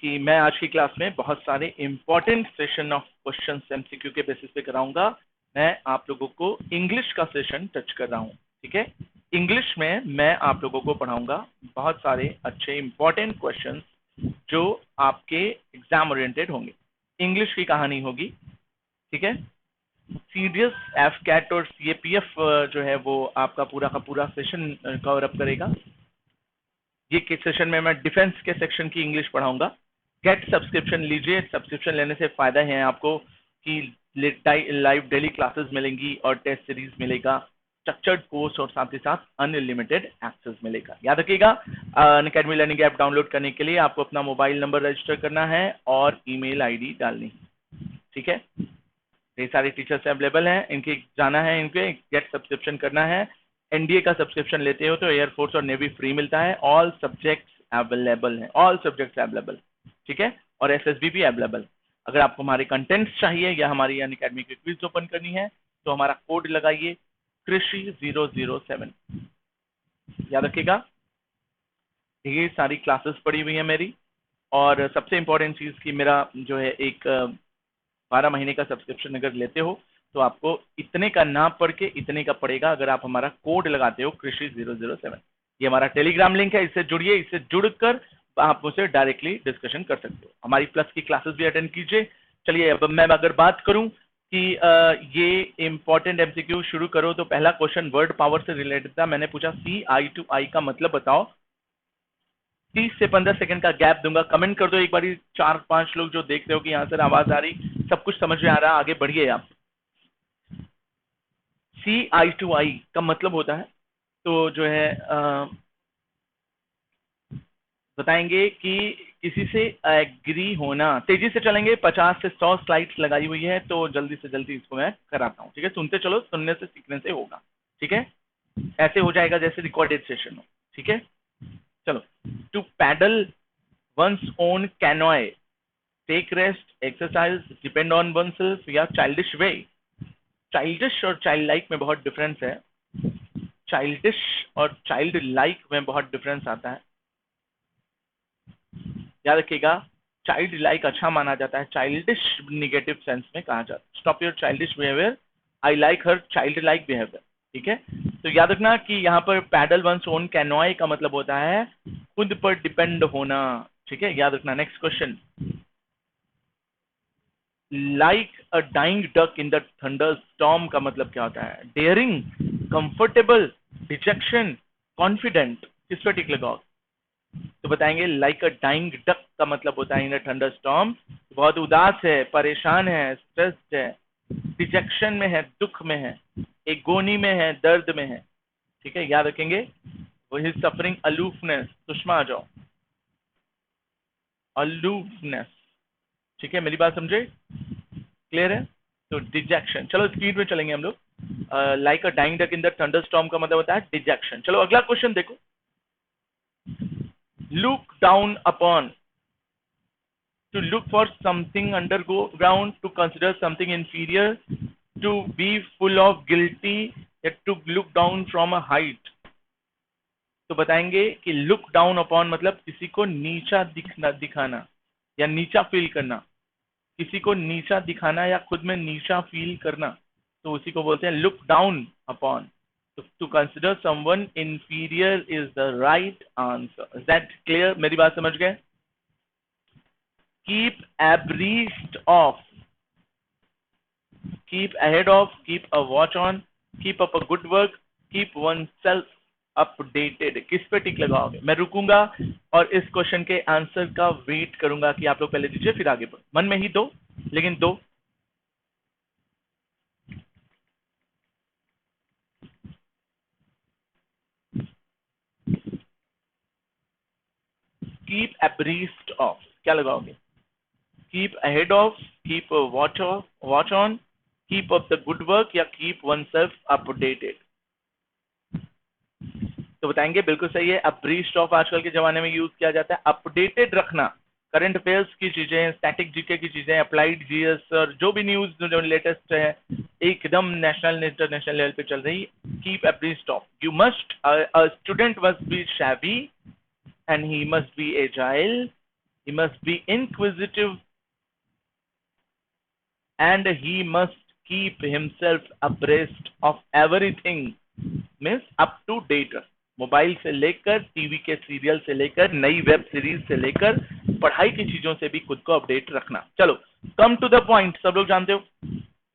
कि मैं आज की क्लास में बहुत सारे important session of questions MCQ के बेसिस पे कराऊंगा। मैं आप लोगों को इंग्लिश का सेशन टच कर रहा हूँ, ठीक है। इंग्लिश में मैं आप लोगों को पढ़ाऊंगा बहुत सारे अच्छे इंपॉर्टेंट क्वेश्चंस जो आपके एग्जाम ओरिएंटेड होंगे। इंग्लिश की कहानी होगी, ठीक है। सीडीएस, एफ कैट और सीएपीएफ जो है वो आपका पूरा का पूरा सेशन कवर अप करेगा। ये सेशन में मैं डिफेंस के सेक्शन की इंग्लिश पढ़ाऊंगा। गेट सब्सक्रिप्शन लीजिए, सब्सक्रिप्शन लेने से फायदा है आपको कि लाइव डेली क्लासेस मिलेंगी और टेस्ट सीरीज मिलेगा, स्ट्रक्चर्ड कोर्स और साथ ही साथ अनलिमिटेड एक्सेस मिलेगा। याद रखिएगा, अनअकैडमी लर्निंग ऐप डाउनलोड करने के लिए आपको अपना मोबाइल नंबर रजिस्टर करना है और ईमेल आईडी डालनी है, ठीक है। ये सारे टीचर्स अवेलेबल हैं, इनके जाना है, इनके गेट सब्सक्रिप्शन करना है। एनडीए का सब्सक्रिप्शन लेते हो तो एयरफोर्स और नेवी फ्री मिलता है। ऑल सब्जेक्ट्स अवेलेबल हैं, ऑल सब्जेक्ट्स अवेलेबल, ठीक है। और एसएसबी भी अवेलेबल। अगर आपको हमारे कंटेंट्स चाहिए या हमारी अनअकैडमी की क्विज ओपन करनी है तो हमारा कोड लगाइए कृषि 007। याद रखिएगा, ये सारी क्लासेस पड़ी हुई है मेरी। और सबसे इंपॉर्टेंट चीज की मेरा जो है एक 12 महीने का सब्सक्रिप्शन अगर लेते हो तो आपको इतने का ना पड़ के इतने का पड़ेगा अगर आप हमारा कोड लगाते हो कृषि 007। ये हमारा टेलीग्राम लिंक है, इससे जुड़िए, इससे जुड़कर आप मुझसे डायरेक्टली डिस्कशन कर सकते हो। हमारी प्लस की क्लासेस भी अटेंड कीजिए। चलिए, अब मैं अगर बात करूं कि ये इंपॉर्टेंट एमसीक्यू शुरू करो तो पहला क्वेश्चन वर्ड पावर से रिलेटेड था। मैंने पूछा CI का मतलब बताओ। 30 से 15 सेकंड का गैप दूंगा, कमेंट कर दो एक बारी। 4-5 लोग जो देख रहे हो कि यहाँ से आवाज आ रही, सब कुछ समझ में आ रहा, आगे बढ़िए आप। CI का मतलब होता है तो जो है बताएंगे कि किसी से एग्री होना। तेजी से चलेंगे, 50 से 100 स्लाइड्स लगाई हुई है तो जल्दी से जल्दी इसको मैं कराता हूँ, ठीक है। सुनते चलो, सुनने से सीखने से होगा, ठीक है। ऐसे हो जाएगा जैसे रिकॉर्डेड सेशन हो, ठीक है। चलो, to paddle one's own canoe, take rest, exercise, depend on oneself या चाइल्डिश वे। चाइल्डिश और चाइल्ड लाइक में बहुत डिफरेंस है। चाइल्डिश और चाइल्ड लाइक में बहुत डिफरेंस आता है, याद रखिएगा। चाइल्ड लाइक अच्छा माना जाता है, चाइल्डिश निगेटिव सेंस में कहा जाता है। Stop your childish behaviour, I like her child like behaviour, ठीक है। तो याद रखना कि यहाँ पर पैडल वंस ओन कैनोए का मतलब होता है खुद पर डिपेंड होना, ठीक है। याद रखना। Next question, like a dying duck in the thunderstorm का मतलब क्या होता है? Daring, comfortable, dejection, confident. किस पर टिक लगाओ तो बताएंगे लाइक अ डाइंग डक का मतलब होता है इन अ थंडर स्टॉर्म, बहुत उदास है, परेशान है, स्ट्रेस्ड है, डिजेक्शन में है, दुख में है, एगोनी में है, दर्द में है, ठीक है। याद रखेंगे। वही सफरिंग, अलूफनेस। सुषमा आ जाओ, अलूफनेस, ठीक है। मेरी बात समझे, क्लियर है? तो डिजेक्शन। चलो स्पीड में चलेंगे हम लोग। Like a dying duck in the thunderstorm का मतलब होता है डिजेक्शन। चलो अगला क्वेश्चन देखो, look down upon, to look for something underground, to consider something inferior, to be full of guilty, या to look down from a height। तो बताएंगे कि look down upon मतलब किसी को नीचा दिखाना या नीचा फील करना, किसी को नीचा दिखाना या खुद में नीचा फील करना, तो उसी को बोलते हैं look down upon। to consider someone inferior is the right answer। Is that clear? मेरी बात समझ गए? keep abreast of, keep ahead of, keep a watch on, keep up a good work, keep oneself updated. किस पे tick लगाओगे? मैं रुकूंगा और इस क्वेश्चन के आंसर का वेट करूंगा कि आप लोग पहले दीजिए फिर आगे बढ़ो। मन में ही दो, लेकिन दो। कीप abreast of क्या लगाओगे? Keep ahead of, keep watch on, keep up the good work या कीप वन सेल्फ अपडेटेड। तो बताएंगे बिल्कुल सही है। abreast of आजकल के जमाने में यूज किया जाता है अपडेटेड रखना, करंट अफेयर्स की चीजें, स्टैटिक जीके की चीजें, अप्लाइड जीएस और जो भी न्यूज जो लेटेस्ट है एकदम नेशनल इंटरनेशनल लेवल पे चल रही, keep abreast of। You must, a student must be savvy and he must be agile, he must be inquisitive, and he must keep himself abreast of everything, means up to date। Mobile से लेकर TV के serial से लेकर नई web series से लेकर पढ़ाई की चीजों से भी खुद को अपडेट रखना। चलो कम टू द पॉइंट, सब लोग जानते हो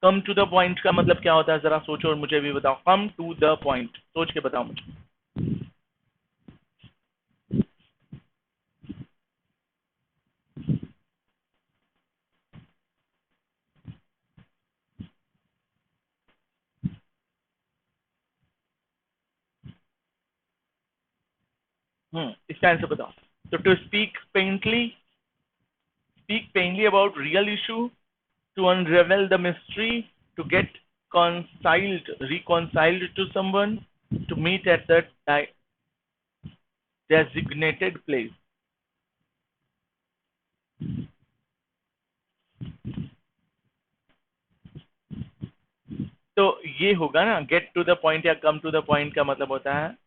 कम टू द पॉइंट का मतलब क्या होता है, जरा सोचो और मुझे भी बताओ। कम टू द पॉइंट सोच के बताओ मुझे। इसका आंसर बताओ। तो to speak plainly about real issue, to unravel the mystery, to get reconciled to someone, to meet at the designated place। तो ये होगा ना, गेट टू द पॉइंट या कम टू द पॉइंट का मतलब होता है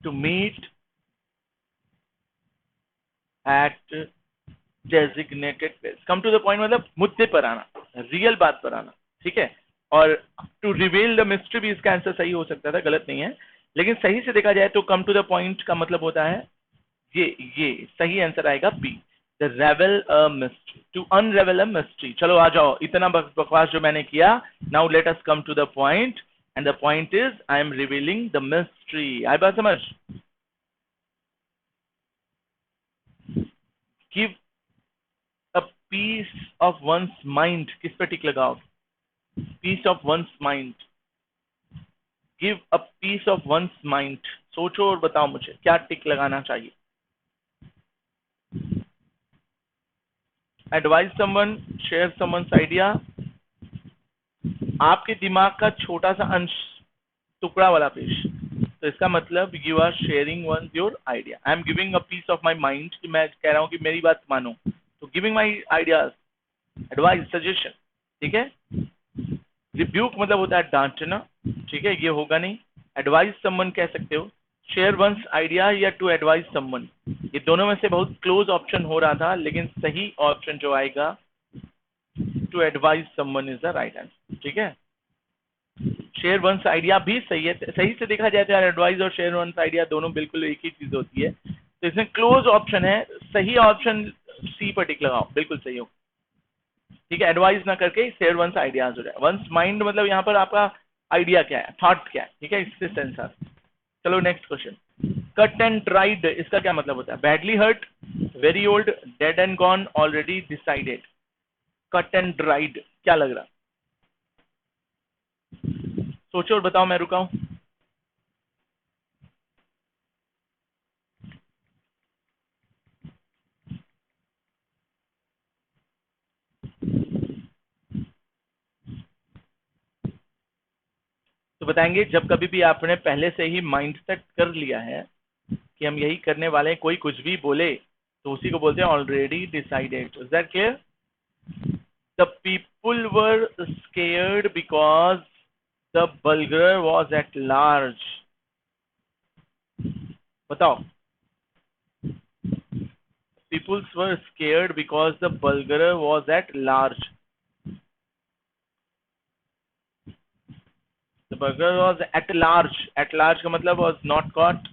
to meet at designated place. Come to the point मतलब मुद्दे पर आना, रियल बात पर आना, ठीक है। और टू रिवील द मिस्ट्री भी इसका आंसर सही हो सकता था, गलत नहीं है, लेकिन सही से देखा जाए तो कम टू द पॉइंट का मतलब होता है ये सही आंसर आएगा B, the revel a mystery, to unravel a mystery. चलो आ जाओ, इतना बकवास जो मैंने किया, now let us come to the point, and the point is I am revealing the mystery. आई बात समझ। Give a piece of one's mind, किस पे टिक लगाओ, piece of one's mind, give a piece of one's mind. सोचो और बताओ मुझे क्या टिक लगाना चाहिए। Advise someone, share someone's idea, आपके दिमाग का छोटा सा अंश, टुकड़ा वाला पेश। तो इसका मतलब you are sharing one your idea. I am giving a piece of my mind, कि मैं कह रहा हूं कि मेरी बात मानो, तो giving my ideas, advice, suggestion, ठीक है। रिब्यूक मतलब होता है डांटना, ठीक है, ये होगा नहीं। एडवाइस समवन कह सकते हो, शेयर वंस आइडिया या टू एडवाइस समवन, ये दोनों में से बहुत क्लोज ऑप्शन हो रहा था, लेकिन सही ऑप्शन जो आएगा to advise someone is the right answer, ठीक है। शेयर वंस आइडिया भी सही है, सही से देखा जाए तो यार एडवाइस और शेयर वंस आइडिया दोनों बिल्कुल एक ही चीज होती है, तो इसमें क्लोज ऑप्शन है, सही ऑप्शन सी पर टिक लगाओ, बिल्कुल सही हो, ठीक है। एडवाइस ना करके शेयर वंस आइडियाज हो जाए। वंस माइंड मतलब यहाँ पर आपका आइडिया क्या है, थॉट क्या है, ठीक है, इससे सेंस आता है। चलो next question. Cut and dried, इसका क्या मतलब होता है। Badly hurt, very old, dead and gone, already decided. Cut and dried क्या लग रहा, सोचो और बताओ, मैं रुका हूं। तो बताएंगे, जब कभी भी आपने पहले से ही माइंड सेट कर लिया है कि हम यही करने वाले हैं, कोई कुछ भी बोले तो उसी को बोलते हैं already decided. Is that clear. The people were scared because the burglar was at large. बताओ। Peoples were scared because the burglar was at large. The burglar was at large, at large का मतलब was not caught,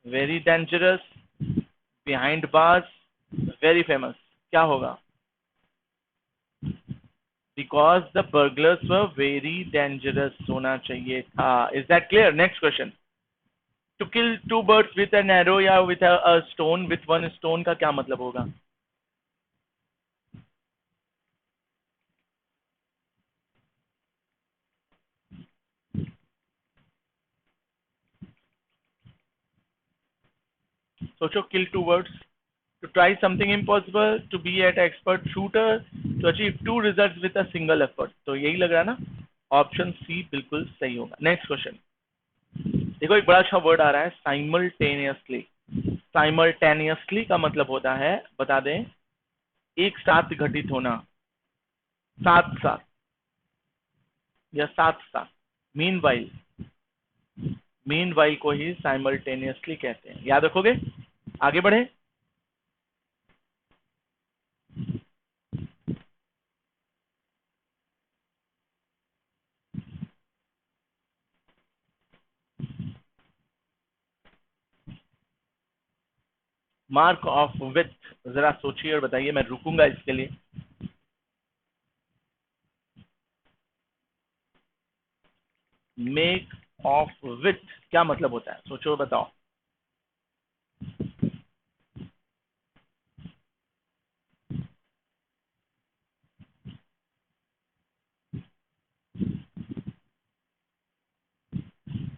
very dangerous, behind bars, very famous. क्या होगा। Because the burglars were very dangerous होना चाहिए था। Is that clear. Next question. To kill two birds with an arrow या with a stone, with one stone का क्या मतलब होगा। सोचो। Kill two birds, to try something impossible, to be at expert shooter, to achieve two result with a single effort. तो यही लग रहा है ना, ऑप्शन सी बिल्कुल सही होगा। Next question. देखो एक बड़ा अच्छा वर्ड आ रहा है, साइमल्टेनियसली। साइमल्टेनियसली का मतलब होता है, बता दें, एक साथ घटित होना, साथ साथ या साथ साथ। मीन वाइल, मीन वाइल को ही साइमल्टेनियसली कहते हैं। याद रखोगे? आगे बढ़े। मार्क ऑफ विथ, जरा सोचिए और बताइए, मैं रुकूंगा इसके लिए। मेक ऑफ विथ क्या मतलब होता है, सोचो और बताओ।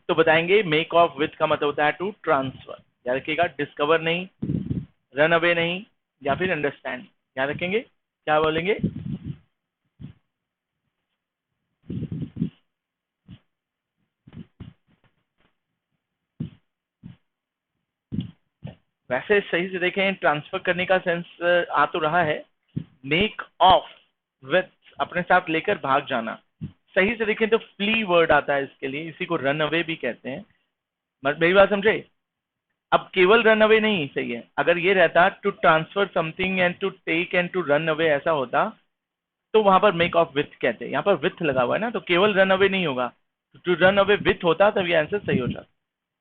तो बताएंगे मेक ऑफ विथ का मतलब होता है टू ट्रांसफर। याद रखिएगा, डिस्कवर नहीं, रन अवे नहीं, या फिर अंडरस्टैंड। याद रखेंगे, क्या बोलेंगे? वैसे सही से देखें, ट्रांसफर करने का सेंस आ तो रहा है। मेक ऑफ विथ, अपने साथ लेकर भाग जाना। सही से देखें तो फ्ली वर्ड आता है इसके लिए, इसी को रन अवे भी कहते हैं। मेरी बात समझे? अब केवल रन अवे नहीं सही है, अगर ये रहता to transfer something and to take and to run away ऐसा होता, तो वहां पर मेक ऑफ विथ कहते हैं। यहाँ पर विथ लगा हुआ है ना, तो केवल रन अवे नहीं होगा, टू रन अवे विथ होता तब ये आंसर सही हो जाता।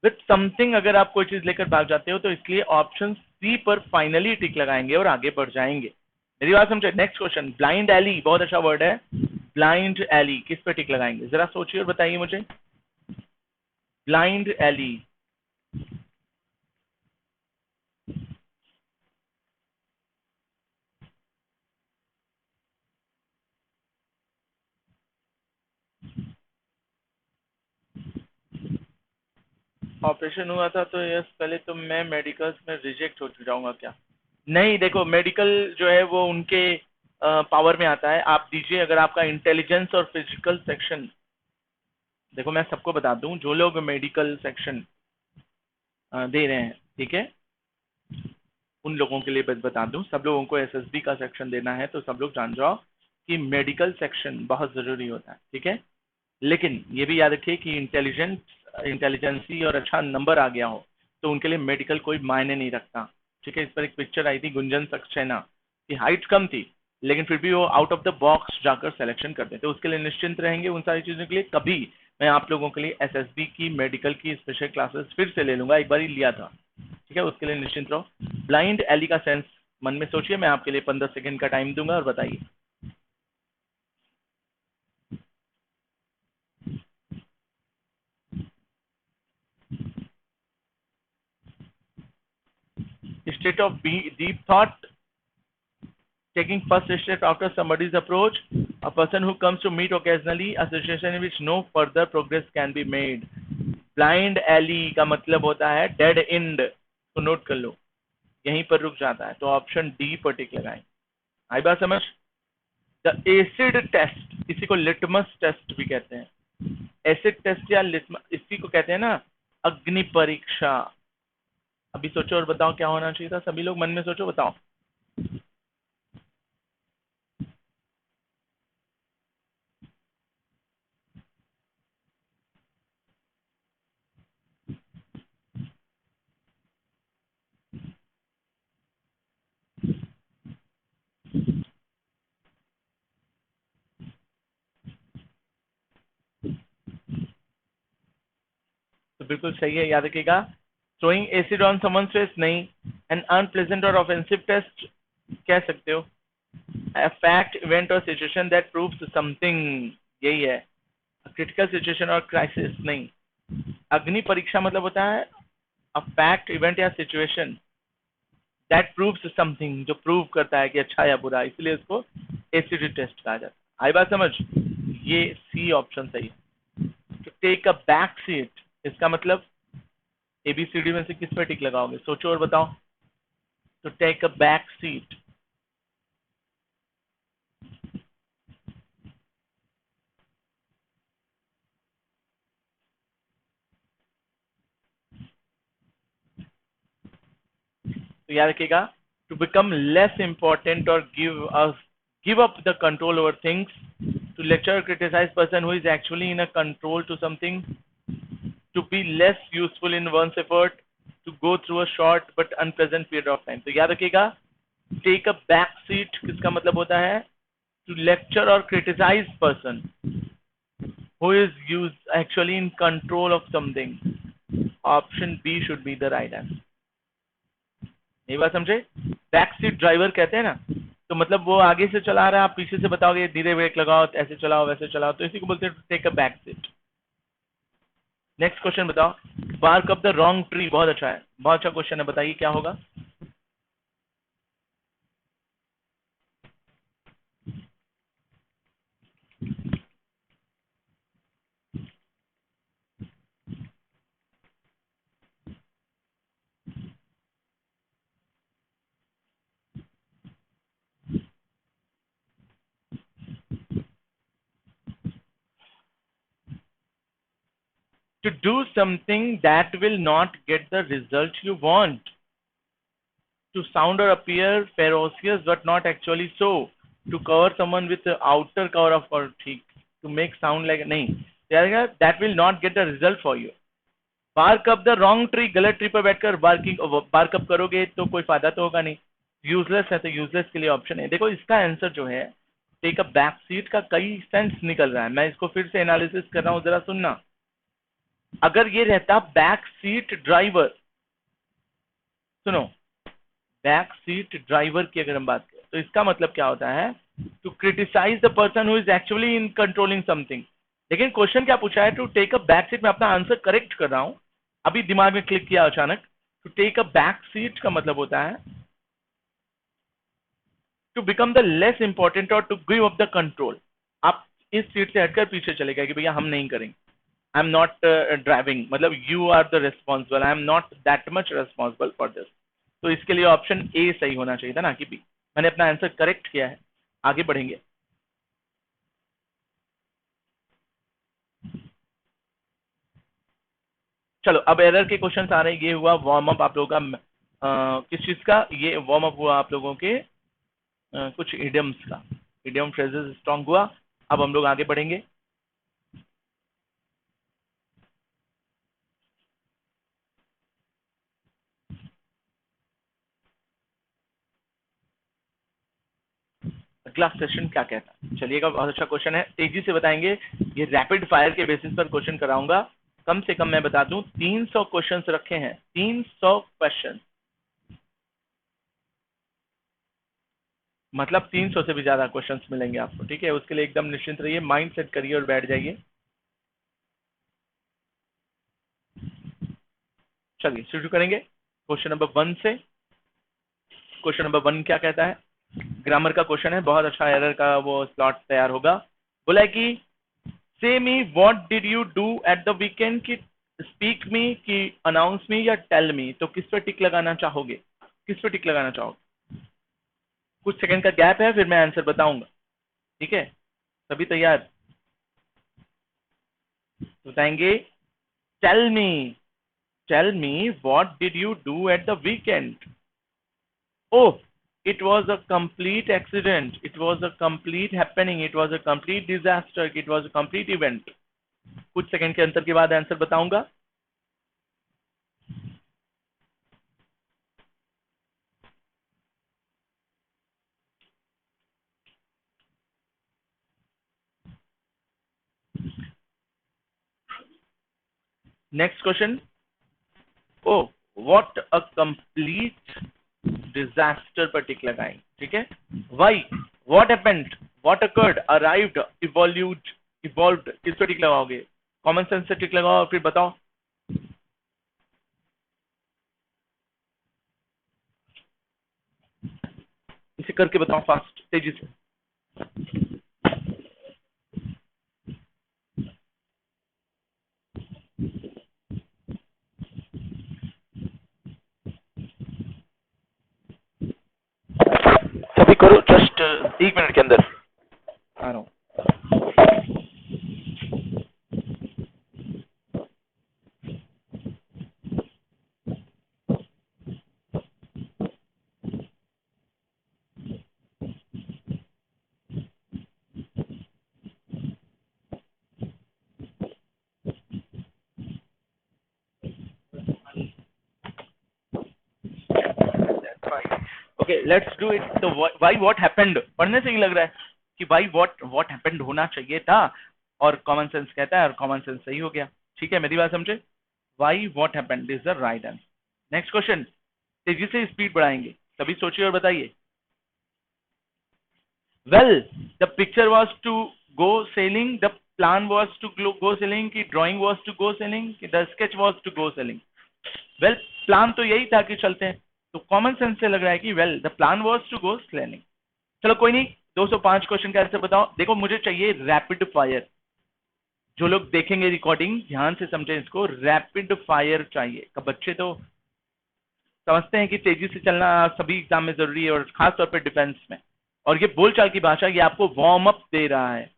विथ समथिंग अगर आप कोई चीज लेकर भाग जाते हो, तो इसलिए ऑप्शन सी पर फाइनली टिक लगाएंगे और आगे बढ़ जाएंगे। मेरी बात समझे? नेक्स्ट क्वेश्चन, ब्लाइंड एली, बहुत अच्छा वर्ड है। ब्लाइंड एली किस पे टिक लगाएंगे, जरा सोचिए और बताइए मुझे। Blind Eli. ऑपरेशन हुआ था तो यस, पहले तो मैं मेडिकल्स में रिजेक्ट हो जाऊंगा क्या? नहीं, देखो मेडिकल जो है वो उनके पावर में आता है। आप दीजिए, अगर आपका इंटेलिजेंस और फिजिकल सेक्शन, देखो मैं सबको बता दूं, जो लोग मेडिकल सेक्शन दे रहे हैं, ठीक है, उन लोगों के लिए बस बता दूं, सब लोगों को एसएसबी का सेक्शन देना है, तो सब लोग जान जाओ कि मेडिकल सेक्शन बहुत जरूरी होता है, ठीक है। लेकिन ये भी याद रखिए कि इंटेलिजेंसी और अच्छा नंबर आ गया हो तो उनके लिए मेडिकल कोई मायने नहीं रखता, ठीक है। इस पर एक पिक्चर आई थी गुंजन सक्सेना की, हाइट कम थी लेकिन फिर भी वो आउट ऑफ द बॉक्स जाकर सिलेक्शन करते थे। उसके लिए निश्चिंत रहेंगे उन सारी चीज़ों के लिए। कभी मैं आप लोगों के लिए एसएसबी की मेडिकल की स्पेशल क्लासेस फिर से ले लूंगा, एक बार ही लिया था, ठीक है, उसके लिए निश्चिंत रहो। ब्लाइंड एली का सेंस मन में सोचिए, मैं आपके लिए 15 सेकंड का टाइम दूंगा और बताइए। State of deep thought, taking first step after somebody's approach, a person who comes to meet occasionally, a situation in which no further progress can be made. Blind alley का मतलब होता है dead and, तो note कर लो, यहीं पर रुक जाता है, तो ऑप्शन डी पर टिक लगाएं। आई बात समझ? द एसिड टेस्ट, इसी को लिटमस टेस्ट भी कहते हैं। एसिड टेस्ट या लिटमस, इसी को कहते हैं ना अग्नि परीक्षा। अभी सोचो और बताओ क्या होना चाहिए था, सभी लोग मन में सोचो, बताओ। तो बिल्कुल सही है, याद रखिएगा। Throwing acid on someone face नहीं, एन अनप्लेजेंट और ऑफेंसिव टेस्ट कह सकते हो। A fact, event or situation that proves something, यही है। क्रिटिकल सिचुएशन और क्राइसिस नहीं। अग्नि परीक्षा मतलब होता है अ फैक्ट, इवेंट या सिचुएशन दैट प्रूव्स समथिंग, जो प्रूव करता है कि अच्छा या बुरा, इसलिए उसको एसिड टेस्ट कहा जाता है। आई बात समझ? ये सी ऑप्शन सही है। तो टेक अ बैक सीट, इसका मतलब एबीसीडी में से किस पर टिक लगाओगे, सोचो और बताओ। तो टेक अ बैक सीट, तो याद रखिएगा, टू बिकम लेस इंपॉर्टेंट और give up the control over things, to lecture criticise person who is actually in a control to something, to be less useful in one's effort to go through a short but unpleasant period of time. तो याद रखिएगा, take a back seat किसका मतलब होता है, to lecture or criticize person who is used actually in control of something. Option B should be the right answer. ये बात समझे? बैक सीट ड्राइवर कहते हैं ना, तो मतलब वो आगे से चला रहा है, आप पीछे से बताओगे धीरे ब्रेक लगाओ, ऐसे चलाओ वैसे चलाओ, तो इसी को बोलते हैं take a back seat. Next question बताओ. Bark up the wrong tree. बहुत अच्छा है, बहुत अच्छा क्वेश्चन है, बताइए क्या होगा. To do something that will not get the result you want. To sound or appear ferocious but not actually so. To cover someone with the outer cover of or ठीक. To make sound like नहीं. That will not get the result for you. Bark up the wrong tree. गलत tree पर बैठकर bark up करोगे तो कोई फायदा तो होगा नहीं. यूजलेस है, तो यूजलेस के लिए ऑप्शन है. देखो इसका आंसर जो है टेक अ बैक सीट का कई सेंस निकल रहा है. मैं इसको फिर से एनालिसिस कर रहा हूं, जरा सुनना. अगर ये रहता बैक सीट ड्राइवर, सुनो, बैक सीट ड्राइवर की अगर हम बात करें तो इसका मतलब क्या होता है, to criticise the person who is actually in controlling something. लेकिन क्वेश्चन क्या पूछा है, to take a back seat. मैं अपना आंसर करेक्ट कर रहा हूं, अभी दिमाग में क्लिक किया अचानक. To take a back seat का मतलब होता है to become the less important और to give up the control. आप इस सीट से हटकर पीछे चले गए कि भैया हम नहीं करेंगे. आई एम नॉट ड्राइविंग, मतलब you are the responsible, I am not that much responsible for this. तो इसके लिए ऑप्शन ए सही होना चाहिए था ना कि बी. मैंने अपना आंसर करेक्ट किया है. आगे बढ़ेंगे. चलो अब एरर के क्वेश्चन आ रहे हैं. ये हुआ वार्म अप आप लोगों का. किस चीज का ये वार्म अप हुआ आप लोगों के, कुछ इडियम्स का. इडियम फ्रेजेस स्ट्रॉन्ग हुआ. अब हम लोग आगे बढ़ेंगे. अगला सेशन क्या कहता है, चलिएगा. बहुत अच्छा क्वेश्चन है, तेजी से बताएंगे. ये रैपिड फायर के बेसिस पर क्वेश्चन कराऊंगा. कम से कम मैं बता दूं 300 क्वेश्चंस रखे हैं. 300 क्वेश्चन, मतलब 300 से भी ज्यादा क्वेश्चंस मिलेंगे आपको. ठीक है, उसके लिए एकदम निश्चिंत रहिए, माइंड सेट करिए और बैठ जाइए. चलिए शुरू करेंगे क्वेश्चन नंबर 1 से. क्वेश्चन नंबर 1 क्या कहता है, ग्रामर का क्वेश्चन है. बहुत अच्छा एरर का वो स्लॉट तैयार होगा. बोला है कि से मी what did you do at the weekend, की स्पीक मी, की अनाउंस मी, या टेल मी. तो किस पर टिक लगाना चाहोगे, किस पर टिक लगाना चाहोगे. कुछ सेकंड का गैप है, फिर मैं आंसर बताऊंगा. ठीक है, सभी तैयार. बताएंगे. Tell me, tell me what did you do at the weekend. Oh, it was a complete accident. It was a complete happening. It was a complete disaster. It was a complete event. कुछ second के अंतर के बाद answer बताऊंगा. Next question. Oh, what a complete disaster पर tick लगाएं. ठीक है. Why, what happened, what occurred, arrived, evolved, evolved, किस पर टिक लगाओगे. कॉमन सेंस से टिक लगाओ और फिर बताओ. इसे करके बताओ फास्ट, तेजी से. सभी करो, जस्ट 1 मिनट के अंदर आ रहा हूँ. Okay let's do it. तो वाई व्हाट हैपेंड पढ़ने से ही लग रहा है कि वाई व्हाट हैपेंड होना चाहिए था, और कॉमन सेंस कहता है और कॉमन सेंस सही हो गया। ठीक है, मेरी बात समझे? Why what happened is the right answer. Next question, तेजी से स्पीड बढ़ाएंगे, सभी सोचिए और बताइए। Well the picture was to go sailing, the plan was to go sailing, की drawing was to go sailing, की the sketch was to go sailing? Well plan तो यही था कि चलते हैं, तो कॉमन सेंस से लग रहा है कि well the plan was to go sailing. चलो कोई नहीं, 205 क्वेश्चन का आंसर बताओ। देखो मुझे चाहिए रैपिड फायर, जो लोग देखेंगे रिकॉर्डिंग ध्यान से समझें इसको, रैपिड फायर चाहिए। कब बच्चे तो समझते हैं कि तेजी से चलना सभी एग्जाम में जरूरी है, और खासतौर पर डिफेंस में। और ये बोलचाल की भाषा, ये आपको वार्म अप दे रहा है,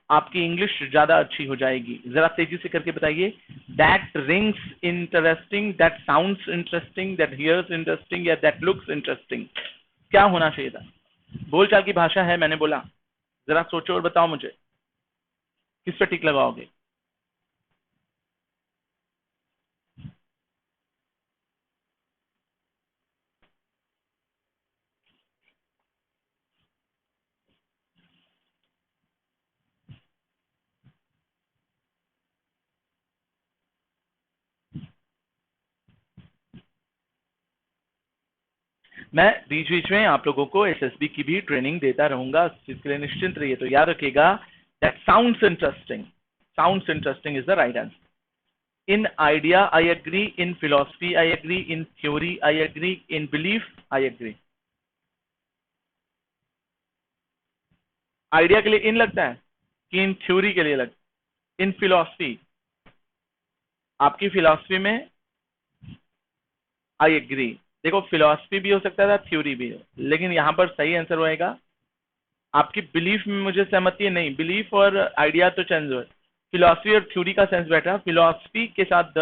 आपकी इंग्लिश ज्यादा अच्छी हो जाएगी। जरा तेजी से करके बताइए। That rings interesting, that sounds interesting, that hears interesting, या दैट लुक्स इंटरेस्टिंग? क्या होना चाहिए था? बोलचाल की भाषा है, मैंने बोला। जरा सोचो और बताओ मुझे, किस पे टिक लगाओगे? मैं बीच बीच में आप लोगों को एसएसबी की भी ट्रेनिंग देता रहूंगा, इसके लिए निश्चिंत रहिए। तो याद रखिएगा, that sounds interesting, sounds interesting is the right answer. In idea, I agree. In philosophy, I agree. In theory, I agree. In belief, I agree. Idea के लिए इन लगता है कि इन थ्योरी के लिए लगता है? इन फिलॉसफी, आपकी फिलॉसफी में आई एग्री। देखो फिलॉसफी भी हो सकता था, थ्योरी भी हो, लेकिन यहां पर सही आंसर होएगा आपकी बिलीफ में। मुझे सहमति है नहीं, बिलीफ और आइडिया तो चेंज हो, फिलॉसफी और थ्योरी का सेंस बैठा, फिलॉसफी के साथ द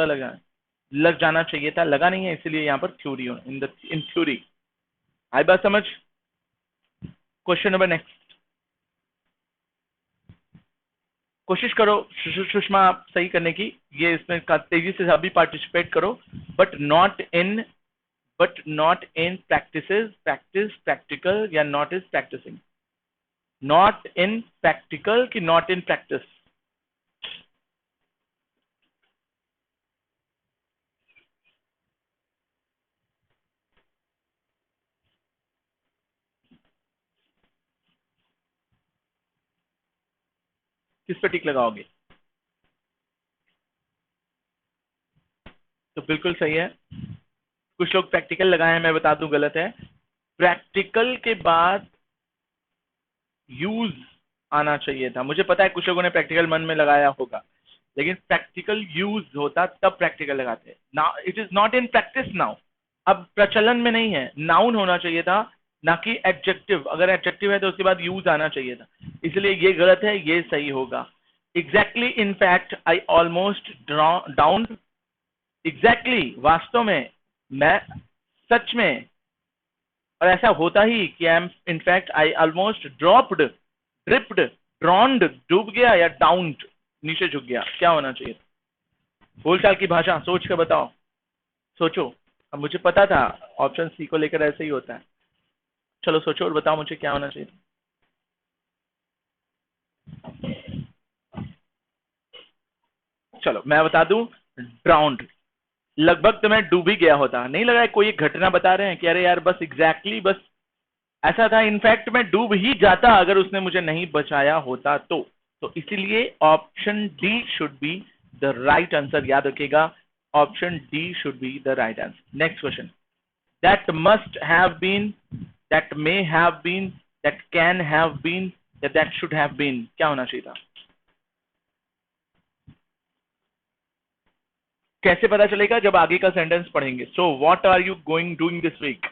लग जाना चाहिए था, लगा नहीं है, इसलिए यहाँ पर थ्योरी हो, इन थ्योरी। आई बात समझ? क्वेश्चन नंबर नेक्स्ट, कोशिश करो सुषमा आप सही करने की, ये इसमें तेजी से सभी पार्टिसिपेट करो, but not in, practices, practice practical, या not is practising? Not in practical कि नॉट इन प्रैक्टिस? किस पे टिक लगाओगे? तो बिल्कुल सही है, कुछ लोग प्रैक्टिकल लगाए हैं, मैं बता दूं गलत है। प्रैक्टिकल के बाद यूज आना चाहिए था। मुझे पता है कुछ लोगों ने प्रैक्टिकल मन में लगाया होगा, लेकिन प्रैक्टिकल यूज होता तब प्रैक्टिकल लगाते। Now it is not in practice now, अब प्रचलन में नहीं है, नाउन होना चाहिए था, ना कि एडजेक्टिव। अगर एडजेक्टिव है तो उसके बाद यूज आना चाहिए था, इसलिए ये गलत है, ये सही होगा। Exactly, in fact, I almost down, exactly, वास्तव में, मैं, सच में, और ऐसा होता ही कि I am in fact, I almost dropped, dripped, ड्रॉन्ड, डूब गया, या डाउन्ड, नीचे झुक गया। क्या होना चाहिए? बोलचाल की भाषा, सोच कर बताओ, सोचो। अब मुझे पता था ऑप्शन सी को लेकर ऐसे ही होता है। चलो सोचो और बताओ मुझे क्या होना चाहिए। चलो मैं बता दूं, ड्राउंड। लगभग तो मैं डूब ही गया होता, नहीं लगा है कोई एक घटना बता रहे हैं कि अरे यार बस एग्जैक्टली बस ऐसा था, इनफैक्ट मैं डूब ही जाता अगर उसने मुझे नहीं बचाया होता तो इसीलिए option D should be the right answer. याद रखिएगा, option D should be the right answer. Next question, that must have been, that may have been, that can have been, या दैट शुड हैव बीन? क्या होना चाहिए था? कैसे पता चलेगा? जब आगे का सेंटेंस पढ़ेंगे। So what are you going doing this week?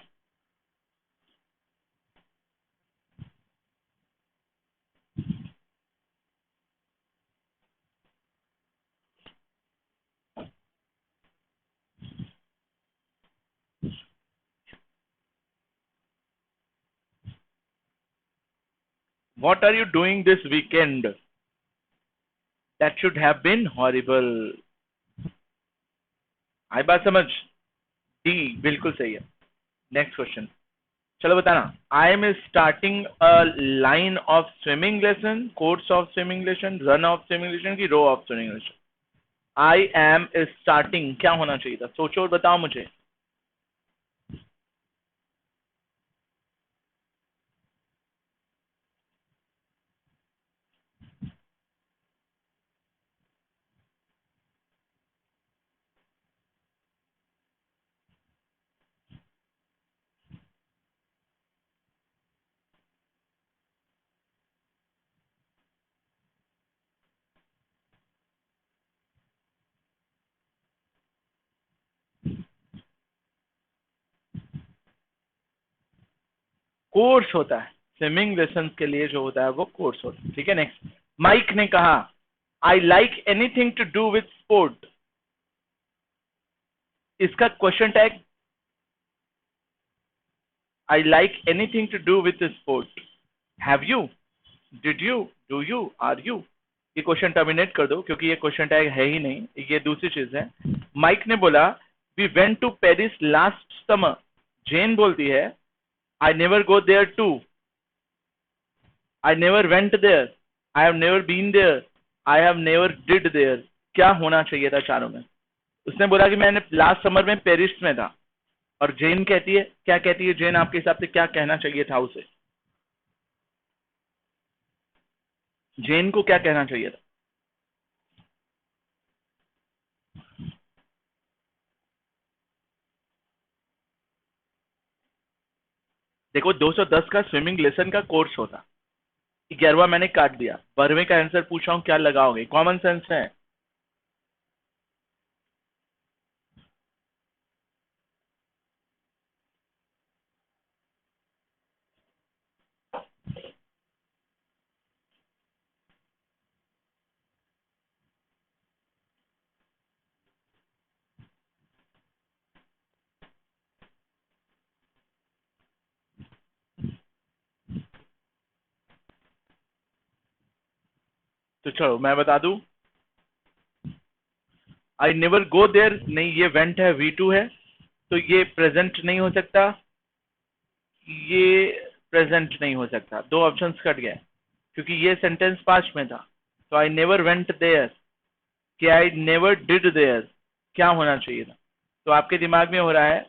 What are you doing this weekend? That should have been horrible. आई बात समझ? डी बिल्कुल सही है। नेक्स्ट क्वेश्चन, चलो बताना, I am starting a line of swimming lesson, course of swimming lesson, run of swimming lesson की row of swimming lesson. I am starting क्या होना चाहिए था, सोचो और बताओ मुझे। कोर्स होता है, स्विमिंग लेसन के लिए जो होता है वो कोर्स होता है। ठीक है, नेक्स्ट। माइक ने कहा, I like anything to do with sport. इसका question tag, I like anything to do with sport. Have you, did you, do you, are you. ये क्वेश्चन टर्मिनेट कर दो क्योंकि ये क्वेश्चन टैग है ही नहीं, ये दूसरी चीज है। माइक ने बोला, we went to Paris last summer. Jane बोलती है, I never go there too, I never went there, I have never been there, I have never did there. क्या होना चाहिए था चारों में? उसने बोला कि मैंने लास्ट समर में पेरिस में था। और जेन कहती है, क्या कहती है जेन, आपके हिसाब से क्या कहना चाहिए था उसे? जेन को क्या कहना चाहिए था? देखो 210 का स्विमिंग लेसन का कोर्स होता, 11वां मैंने काट दिया, 12वें का आंसर पूछा हूं, क्या लगाओगे? कॉमन सेंस है। तो चलो मैं बता दूं, आई नेवर गो देयर, नहीं ये वेंट है, V2 है, तो ये प्रेजेंट नहीं हो सकता, ये प्रेजेंट नहीं हो सकता, दो ऑप्शंस कट गए क्योंकि ये सेंटेंस पास्ट में था। तो आई नेवर वेंट देयर, कि आई नेवर डिड देयर, क्या होना चाहिए था? तो आपके दिमाग में हो रहा है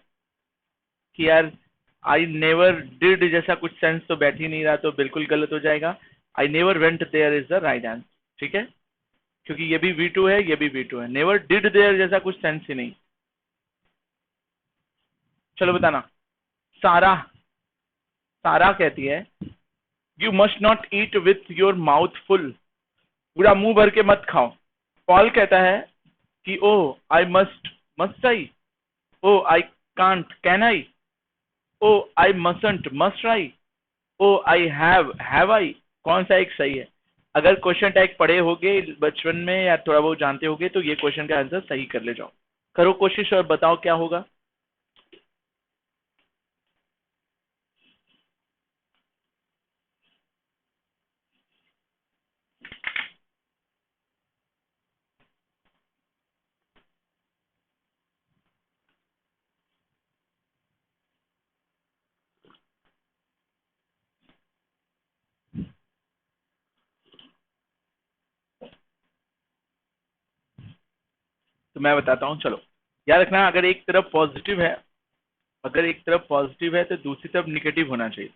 कि यार आई नेवर डिड जैसा कुछ सेंस तो बैठ ही नहीं रहा, तो बिल्कुल गलत हो जाएगा। I never went there is the right answer. ठीक है, क्योंकि ये भी V2 है, ये भी V2 है, नेवर डिड देयर जैसा कुछ सेंस ही नहीं। चलो बताना, सारा, सारा कहती है, you must not eat with your mouth full, पूरा मुंह भर के मत खाओ। पॉल कहता है कि oh I must, must I, oh I can't, can I, oh I mustn't, must I, oh I have I. कौन सा एक सही है? अगर क्वेश्चन टैग पढ़े होगे बचपन में या थोड़ा बहुत जानते होगे तो ये क्वेश्चन का आंसर सही कर ले जाओ। करो कोशिश और बताओ क्या होगा। तो मैं बताता हूँ, चलो याद रखना, अगर एक तरफ पॉजिटिव है, अगर एक तरफ पॉजिटिव है तो दूसरी तरफ निगेटिव होना चाहिए।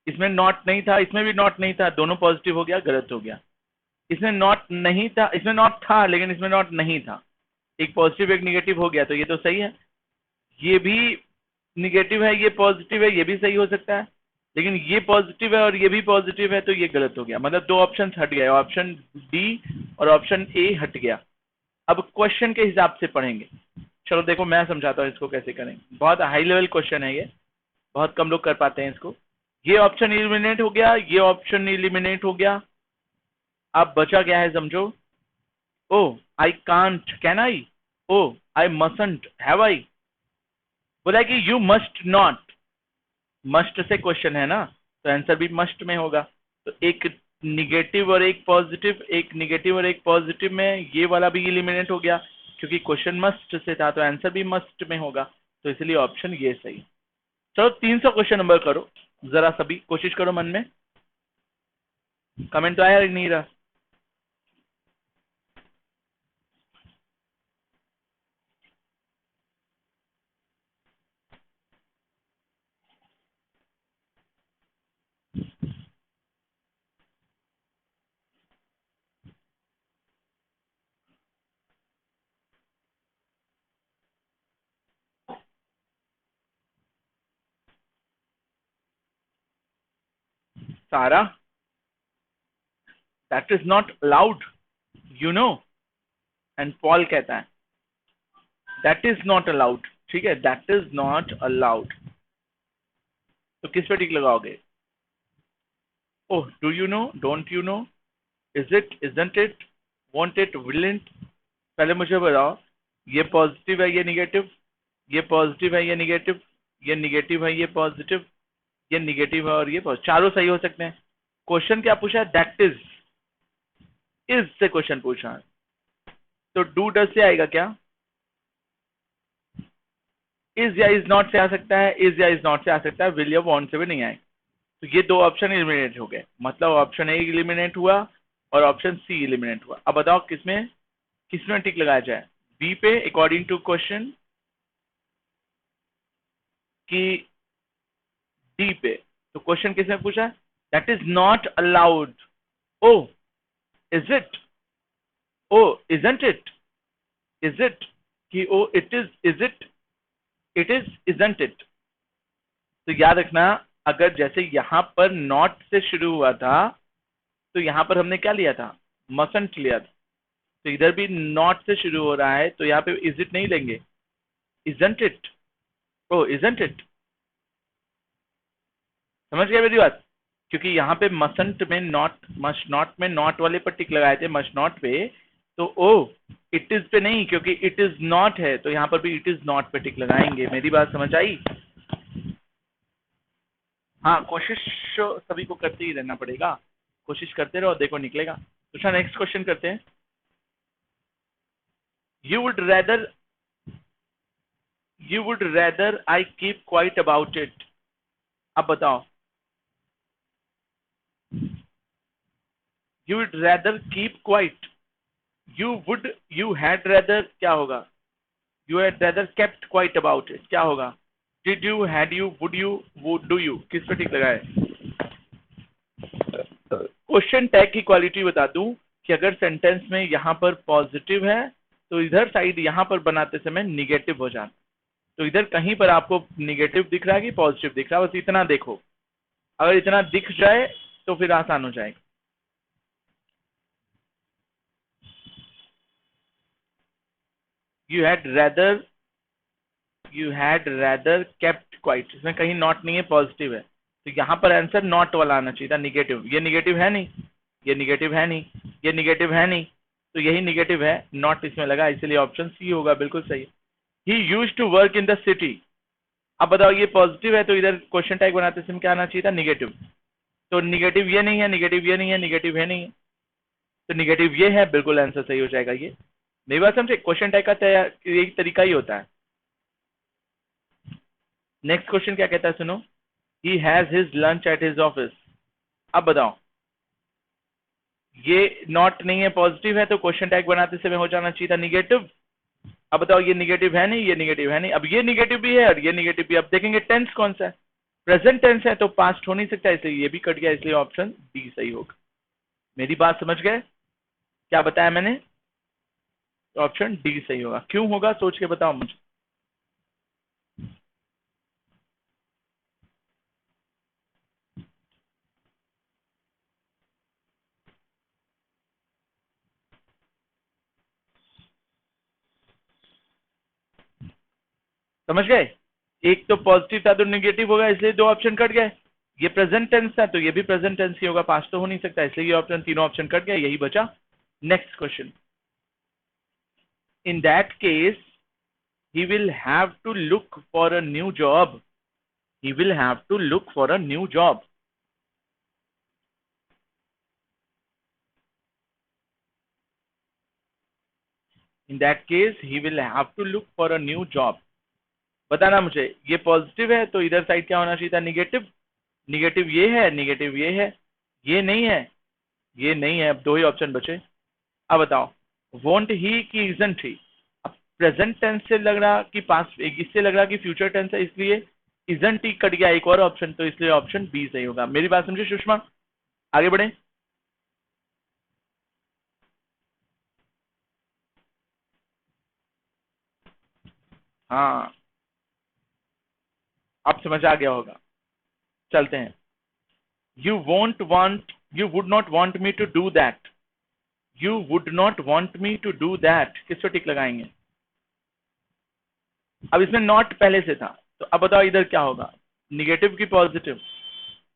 इसमें नॉट नहीं था, इसमें भी नॉट नहीं था, दोनों पॉजिटिव हो गया, गलत हो गया। इसमें नॉट नहीं था, इसमें नॉट था लेकिन इसमें नॉट नहीं था, एक पॉजिटिव एक निगेटिव हो गया, तो ये तो सही है। ये भी निगेटिव है, ये पॉजिटिव है, ये भी सही हो सकता है। लेकिन ये पॉजिटिव है और ये भी पॉजिटिव है, तो ये गलत हो गया। मतलब दो ऑप्शन हट गए, ऑप्शन डी और ऑप्शन ए हट गया। अब क्वेश्चन के हिसाब से पढ़ेंगे। चलो देखो मैं समझाता हूँ इसको कैसे करेंगे, बहुत हाई लेवल क्वेश्चन है ये, बहुत कम लोग कर पाते हैं इसको। ये ऑप्शन इलिमिनेट हो गया, ये ऑप्शन इलिमिनेट हो गया। अब बचा क्या है समझो। Oh I can't, can I, oh I mustn't, have I. बोला कि यू मस्ट नॉट, मस्ट से क्वेश्चन है ना, तो आंसर भी मस्ट में होगा। तो एक निगेटिव और एक पॉजिटिव, एक निगेटिव और एक पॉजिटिव में ये वाला भी इलिमिनेट हो गया क्योंकि क्वेश्चन मस्ट से था, तो आंसर भी मस्ट में होगा। तो इसलिए ऑप्शन ये सही। चलो 300 क्वेश्चन नंबर करो, जरा सभी कोशिश करो मन में। कमेंट तो आया नहीं रहा। सारा, that is not allowed, you know. And Paul कहता है दैट इज नॉट अलाउड, ठीक है, दैट इज नॉट अलाउड। तो किस पे टिक लगाओगे? Oh, do you know, don't you know, is it, isn't it, won't it, willn't. पहले मुझे बताओ, ये पॉजिटिव है, ये निगेटिव, ये पॉजिटिव है, ये निगेटिव, ये निगेटिव है, ये पॉजिटिव, ये निगेटिव है और ये पॉजिटिव, चारों सही हो सकते हैं। क्वेश्चन क्या पूछा है? दैट इज से क्वेश्चन पूछा है, तो डू डज से आएगा क्या? इज या इज नॉट से आ सकता है, इज या इज नॉट से आ सकता है, विल या वॉन्ट से भी नहीं आएगा। तो ये दो ऑप्शन एलिमिनेट हो गए, मतलब ऑप्शन ए एलिमिनेट हुआ और ऑप्शन सी एलिमिनेट हुआ। अब बताओ किसमें किसमें टिक लगाया जाए? बी पे अकॉर्डिंग टू क्वेश्चन की डी पे? तो क्वेश्चन किसने पूछा? That is not allowed. Oh, is it, oh, isn't it, is it, कि oh it is it, it isn't it. तो याद रखना, अगर जैसे यहां पर नॉट से शुरू हुआ था तो यहां पर हमने क्या लिया था? मसंट लिया था। तो इधर भी नॉट से शुरू हो रहा है तो यहाँ पे इज इट नहीं लेंगे, isn't it. Oh, isn't it. समझ गए मेरी बात? क्योंकि यहाँ पे mustn't may not, must not may not वाले पर टिक लगाए थे, मस्ट नॉट पे। तो ओ इट इज पे नहीं, क्योंकि इट इज नॉट है, तो यहाँ पर भी इट इज नॉट पे टिक लगाएंगे। मेरी बात समझ आई? हाँ, कोशिश सभी को करते ही रहना पड़ेगा, कोशिश करते रहो, देखो निकलेगा। तो नेक्स्ट क्वेश्चन करते हैं। You would rather, you would rather I keep quiet about it. अब बताओ, you would rather keep quiet, you had rather क्या होगा? You had rather kept quite about it क्या होगा? Did you, had you, would you, would do you, किस पे टिक लगाए? Question tag की क्वालिटी बता दूं कि अगर सेंटेंस में यहां पर पॉजिटिव है तो इधर साइड यहां पर बनाते समय निगेटिव हो जाता। तो इधर कहीं पर आपको निगेटिव दिख रहा है कि पॉजिटिव दिख रहा है, बस इतना देखो। अगर इतना दिख जाए तो फिर आसान हो जाएगा। You had rather, you had rather kept quite, इसमें कहीं नॉट नहीं है, पॉजिटिव है, तो यहां पर आंसर नॉट वाला आना चाहिए था, निगेटिव। ये निगेटिव है नहीं, ये निगेटिव है नहीं, ये निगेटिव है नहीं, तो यही निगेटिव है, नॉट इसमें लगा, इसलिए ऑप्शन सी होगा, बिल्कुल सही। He used to work in the city. अब बताओ, ये पॉजिटिव है तो इधर क्वेश्चन टैग बनाते समय क्या आना चाहिए था? निगेटिव। तो निगेटिव ये नहीं है, निगेटिव ये नहीं है, निगेटिव है नहीं है, तो निगेटिव ये है, बिल्कुल आंसर सही हो जाएगा ये। मेरी बात समझे? क्वेश्चन टैग का यही तरीका ही होता है। नेक्स्ट क्वेश्चन क्या कहता है, सुनो। He has his lunch at his office. अब बताओ, ये नॉट नहीं है, पॉजिटिव है, तो क्वेश्चन टैग बनाते समय हो जाना चाहिए था निगेटिव। अब बताओ, ये निगेटिव है नहीं, ये निगेटिव है नहीं, अब ये निगेटिव भी है और ये निगेटिव भी। अब देखेंगे टेंस कौन सा है, प्रेजेंट टेंस है तो पास्ट हो नहीं सकता, इसलिए ये भी कट गया, इसलिए ऑप्शन डी सही होगा। मेरी बात समझ गए? क्या बताया मैंने? ऑप्शन डी सही होगा। क्यों होगा सोच के बताओ मुझे। समझ गए? एक तो पॉजिटिव था तो निगेटिव होगा, इसलिए दो ऑप्शन कट गए। ये प्रेजेंट टेंस था तो ये भी प्रेजेंट टेंस ही होगा, पास्ट तो हो नहीं सकता, इसलिए ये ऑप्शन, तीनों ऑप्शन कट गए, यही बचा। Next question. In that case he will have to look for a new job, he will have to look for a new job। In that case he will have to look for a new job। बताना मुझे, ये positive है तो इधर side क्या होना चाहिए था, निगेटिव। निगेटिव ये है, निगेटिव ये है, ये नहीं है, ये नहीं है। अब दो ही ऑप्शन बचे। अब बताओ, वोंट ही कि इजंट ही। अब प्रेजेंट टेंस से लग रहा कि पास, इससे लग रहा कि फ्यूचर टेंस है, इसलिए इजंट ही कट गया एक और ऑप्शन, तो इसलिए ऑप्शन बी सही होगा। मेरी बात समझे सुषमा? आगे बढ़े। हाँ, अब समझ आ गया होगा। चलते हैं। You won't want, you would not want me to do that. You would not want me to do that, किस पर टिक लगाएंगे? अब इसमें नॉट पहले से था, तो अब बताओ इधर क्या होगा, निगेटिव की पॉजिटिव?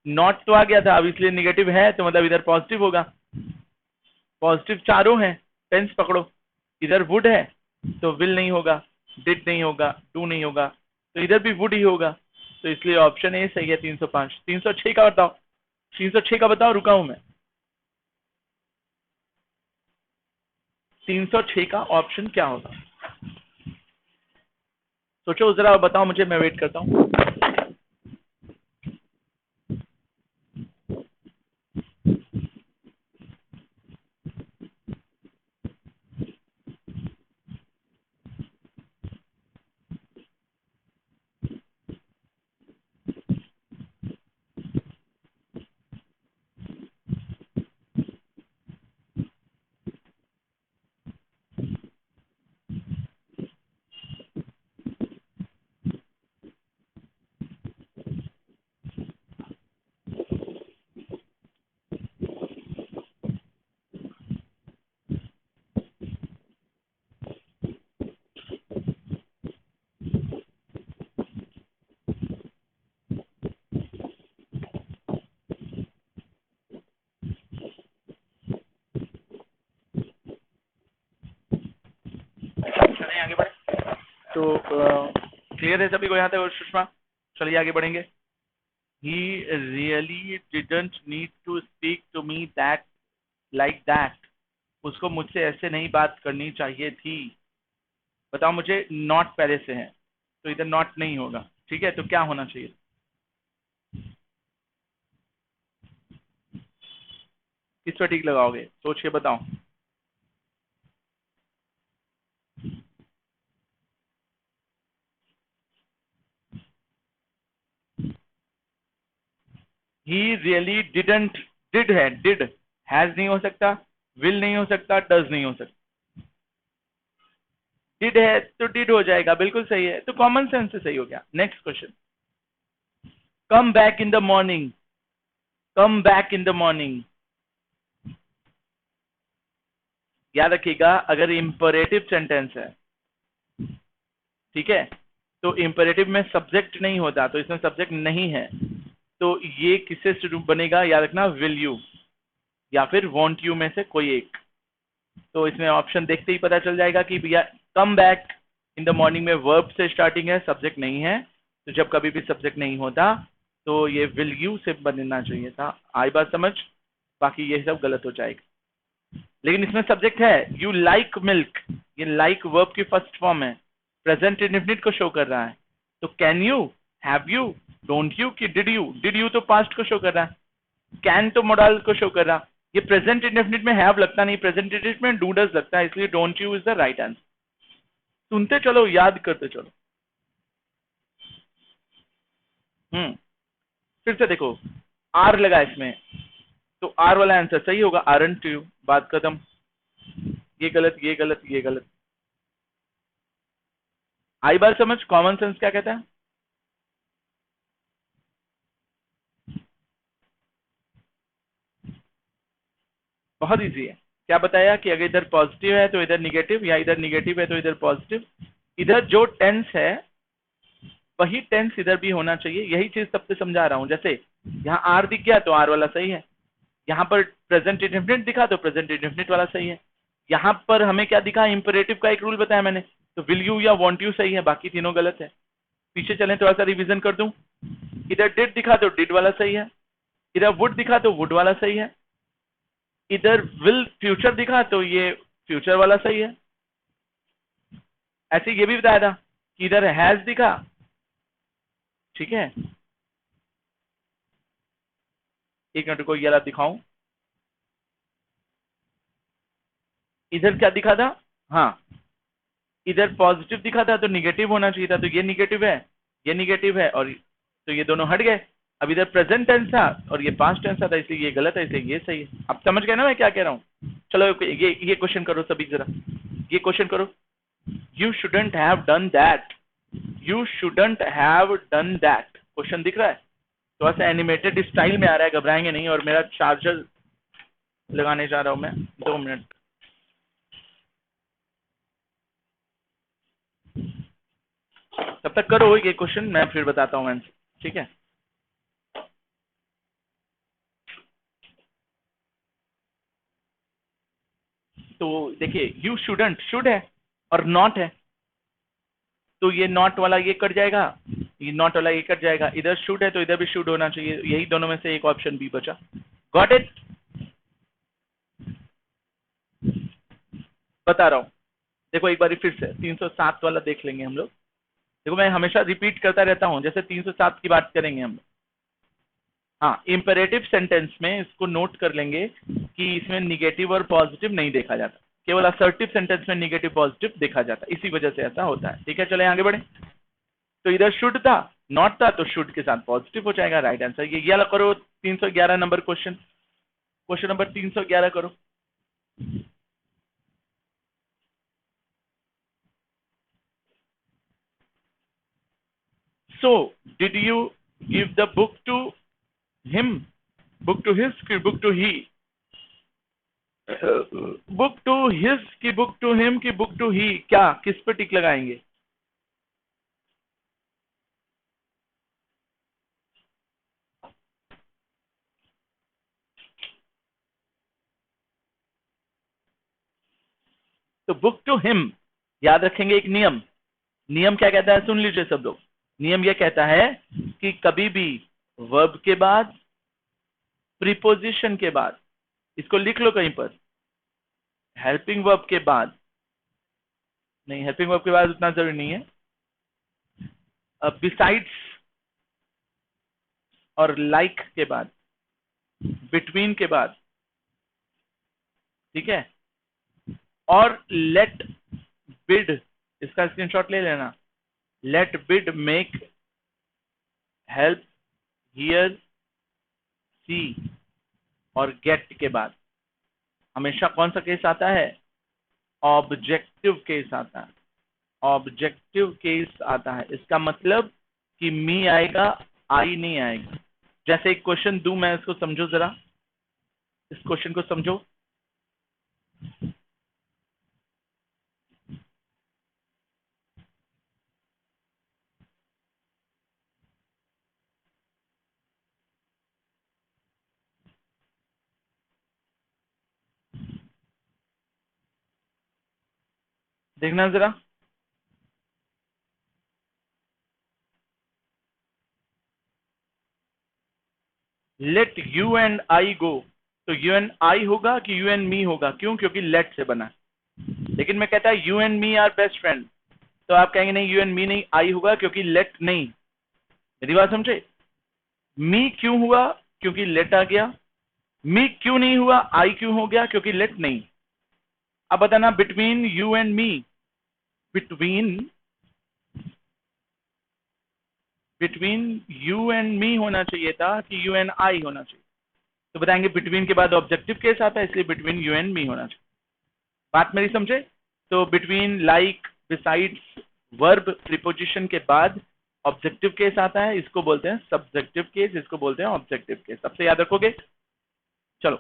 नॉट तो आ गया था, अब इसलिए निगेटिव है तो मतलब इधर पॉजिटिव होगा। पॉजिटिव चारों हैं, टेंस पकड़ो। इधर वुड है तो विल नहीं होगा, डिड नहीं होगा, डू नहीं होगा, तो इधर भी वुड ही होगा। तो इसलिए ऑप्शन ए सही है, 305। 306 का बताओ, 306 का बताओ, रुका हूं मैं। 306 का ऑप्शन क्या होगा? सोचो जरा, बताओ मुझे, मैं वेट करता हूँ। चलिए आगे बढ़े। तो क्लियर है सभी को यहाँ तक सुषमा? चलिए आगे बढ़ेंगे। He really didn't need to speak to me that like that. उसको मुझसे ऐसे नहीं बात करनी चाहिए थी। बताओ मुझे, नॉट पहले से है तो इधर नॉट नहीं होगा, ठीक है, तो क्या होना चाहिए? किस पर टिक लगाओगे, सोच के बताओ। ही रियली डिडंट, डिड है, डिड, हैज नहीं हो सकता, विल नहीं हो सकता, डज नहीं हो सकता। डिड है तो डिड हो जाएगा, बिल्कुल सही है, तो कॉमन सेंस से सही हो गया। Next question. Come back in the morning, come back in the morning. याद रखिएगा, अगर इंपरेटिव सेंटेंस है, ठीक है, तो इंपरेटिव में सब्जेक्ट नहीं होता, तो इसमें सब्जेक्ट नहीं है, तो ये किससे शुरू बनेगा, याद रखना, विल यू या फिर वॉन्ट यू में से कोई एक। तो इसमें ऑप्शन देखते ही पता चल जाएगा कि भैया come back in the morning में वर्ब से स्टार्टिंग है, सब्जेक्ट नहीं है, तो जब कभी भी सब्जेक्ट नहीं होता तो ये विल यू से बनना चाहिए था। आई बात समझ? बाकी ये सब गलत हो जाएगा। लेकिन इसमें सब्जेक्ट है, यू लाइक मिल्क, ये लाइक वर्ब की फर्स्ट फॉर्म है, प्रेजेंट इंडेफिनिट को शो कर रहा है। तो can you, have you, don't you कि डिड यू? डिड यू तो पास्ट को शो कर रहा है, कैन तो मोडाल को शो कर रहा। ये प्रेजेंट इंडेफिनिट में हैव लगता नहीं, प्रेजेंट इंडेफिनिट में डू डज लगता है, इसलिए don't you is the right answer. सुनते चलो, याद करते चलो। फिर से देखो, आर लगा इसमें, तो आर वाला आंसर सही होगा, आरंट यू, बात खत्म। ये गलत, ये गलत, ये गलत। आई बात समझ? कॉमन सेंस क्या कहता है? बहुत इजी है। क्या बताया कि अगर इधर पॉजिटिव है तो इधर निगेटिव, या इधर निगेटिव है तो इधर पॉजिटिव। इधर जो टेंस है वही टेंस इधर भी होना चाहिए, यही चीज सबसे समझा रहा हूं। जैसे यहाँ आर दिख गया तो आर वाला सही है, यहाँ पर प्रेजेंट इंडेफिनिट दिखा तो प्रेजेंट इंडेफिनिट वाला सही है। यहाँ पर हमें क्या दिखा, इंपेरेटिव का एक रूल बताया मैंने, तो विल यू या वॉन्ट यू सही है, बाकी तीनों गलत है। पीछे चलें, थोड़ा सा रिवीजन कर दूं। इधर डिड दिखा तो डिड वाला सही है, इधर वुड दिखा तो वुड वाला सही है, इधर विल फ्यूचर दिखा तो ये फ्यूचर वाला सही है। ऐसे ये भी बताया था कि इधर हैज दिखा ठीक है, एक मिनट को ये वाला दिखाऊं, इधर क्या दिखा था, हाँ इधर पॉजिटिव दिखा था तो निगेटिव होना चाहिए था, तो ये निगेटिव है, ये निगेटिव है, और तो ये दोनों हट गए। अब इधर प्रेजेंट टेंस था और ये पास्ट टेंस था, इसलिए ये गलत है, इसलिए ये सही है। आप समझ गए ना मैं क्या कह रहा हूँ? चलो ये क्वेश्चन करो सभी जरा, ये क्वेश्चन करो। You shouldn't have done that, you shouldn't have done that, question दिख रहा है? थोड़ा सा एनिमेटेड स्टाइल में आ रहा है, घबराएंगे नहीं, और मेरा चार्जर लगाने जा रहा हूं मैं, 2 मिनट। तब तक करो ये क्वेश्चन, मैं फिर बताता हूँ आंसर, ठीक है? तो देखिए, यू शुडंट, शुड है और नॉट है, तो ये नॉट वाला ये कट जाएगा, ये नॉट वाला ये कट जाएगा, इधर शुड है तो इधर भी शुड होना चाहिए, यही दोनों में से एक ऑप्शन बी बचा। Got it? बता रहा हूँ, देखो एक बार फिर से 307 वाला देख लेंगे हम लोग। देखो मैं हमेशा रिपीट करता रहता हूँ, जैसे 307 की बात करेंगे हम लोग। हाँ, इंपेरेटिव सेंटेंस में इसको नोट कर लेंगे कि इसमें निगेटिव और पॉजिटिव नहीं देखा जाता, केवल असर्टिव सेंटेंस में निगेटिव पॉजिटिव देखा जाता है, इसी वजह से ऐसा होता है। ठीक है, चले आगे बढ़े। तो इधर शुड था, नॉट था, तो शुड के साथ पॉजिटिव हो जाएगा, राइट आंसर। ये वाला करो, 311 नंबर क्वेश्चन, क्वेश्चन नंबर 311 करो। So did you give the book to him, book to his की book to he? Book to his की बुक टू हिम की बुक टू ही, क्या किस पे टिक लगाएंगे? तो बुक टू हिम, याद रखेंगे एक नियम, नियम क्या कहता है सुन लीजिए सब लोग। नियम यह कहता है कि कभी भी वर्ब के बाद, प्रीपोजिशन के बाद, इसको लिख लो कहीं पर, हेल्पिंग वर्ब के बाद, नहीं हेल्पिंग वर्ब के बाद उतना जरूरी नहीं है, बिसाइड्स और लाइक के बाद, बिटवीन के बाद, ठीक है, और लेट बिड, इसका स्क्रीनशॉट ले लेना, let bid make help hear see और गेट के बाद हमेशा कौन सा केस आता है? ऑब्जेक्टिव केस आता है, ऑब्जेक्टिव केस आता है। इसका मतलब कि मी आएगा, आई नहीं आएगा। जैसे एक क्वेश्चन दूं मैं, इसको समझो जरा, इस क्वेश्चन को समझो। देखना जरा, लेट यू एंड आई गो, तो यू एंड आई होगा कि यू एंड मी होगा? क्यों? क्योंकि लेट से बना है। लेकिन मैं कहता है you and me are best friend, तो आप कहेंगे नहीं यू एंड मी नहीं, आई होगा, क्योंकि लेट नहीं। मेरी बात समझे? मी क्यों हुआ? क्योंकि लेट आ गया। मी क्यों नहीं हुआ, आई क्यों हो गया? क्योंकि लेट नहीं। अब बताना, between you and me, between, between you and मी होना चाहिए था कि यू एंड आई होना चाहिए? तो बताएंगे बिटवीन के बाद ऑब्जेक्टिव केस आता है, इसलिए बिटवीन यू एंड मी होना चाहिए। बात मेरी समझे? तो between, like, besides, verb preposition के बाद ऑब्जेक्टिव केस आता है, इसको बोलते हैं सब्जेक्टिव केस, इसको बोलते हैं ऑब्जेक्टिव केस। सबसे याद रखोगे? चलो,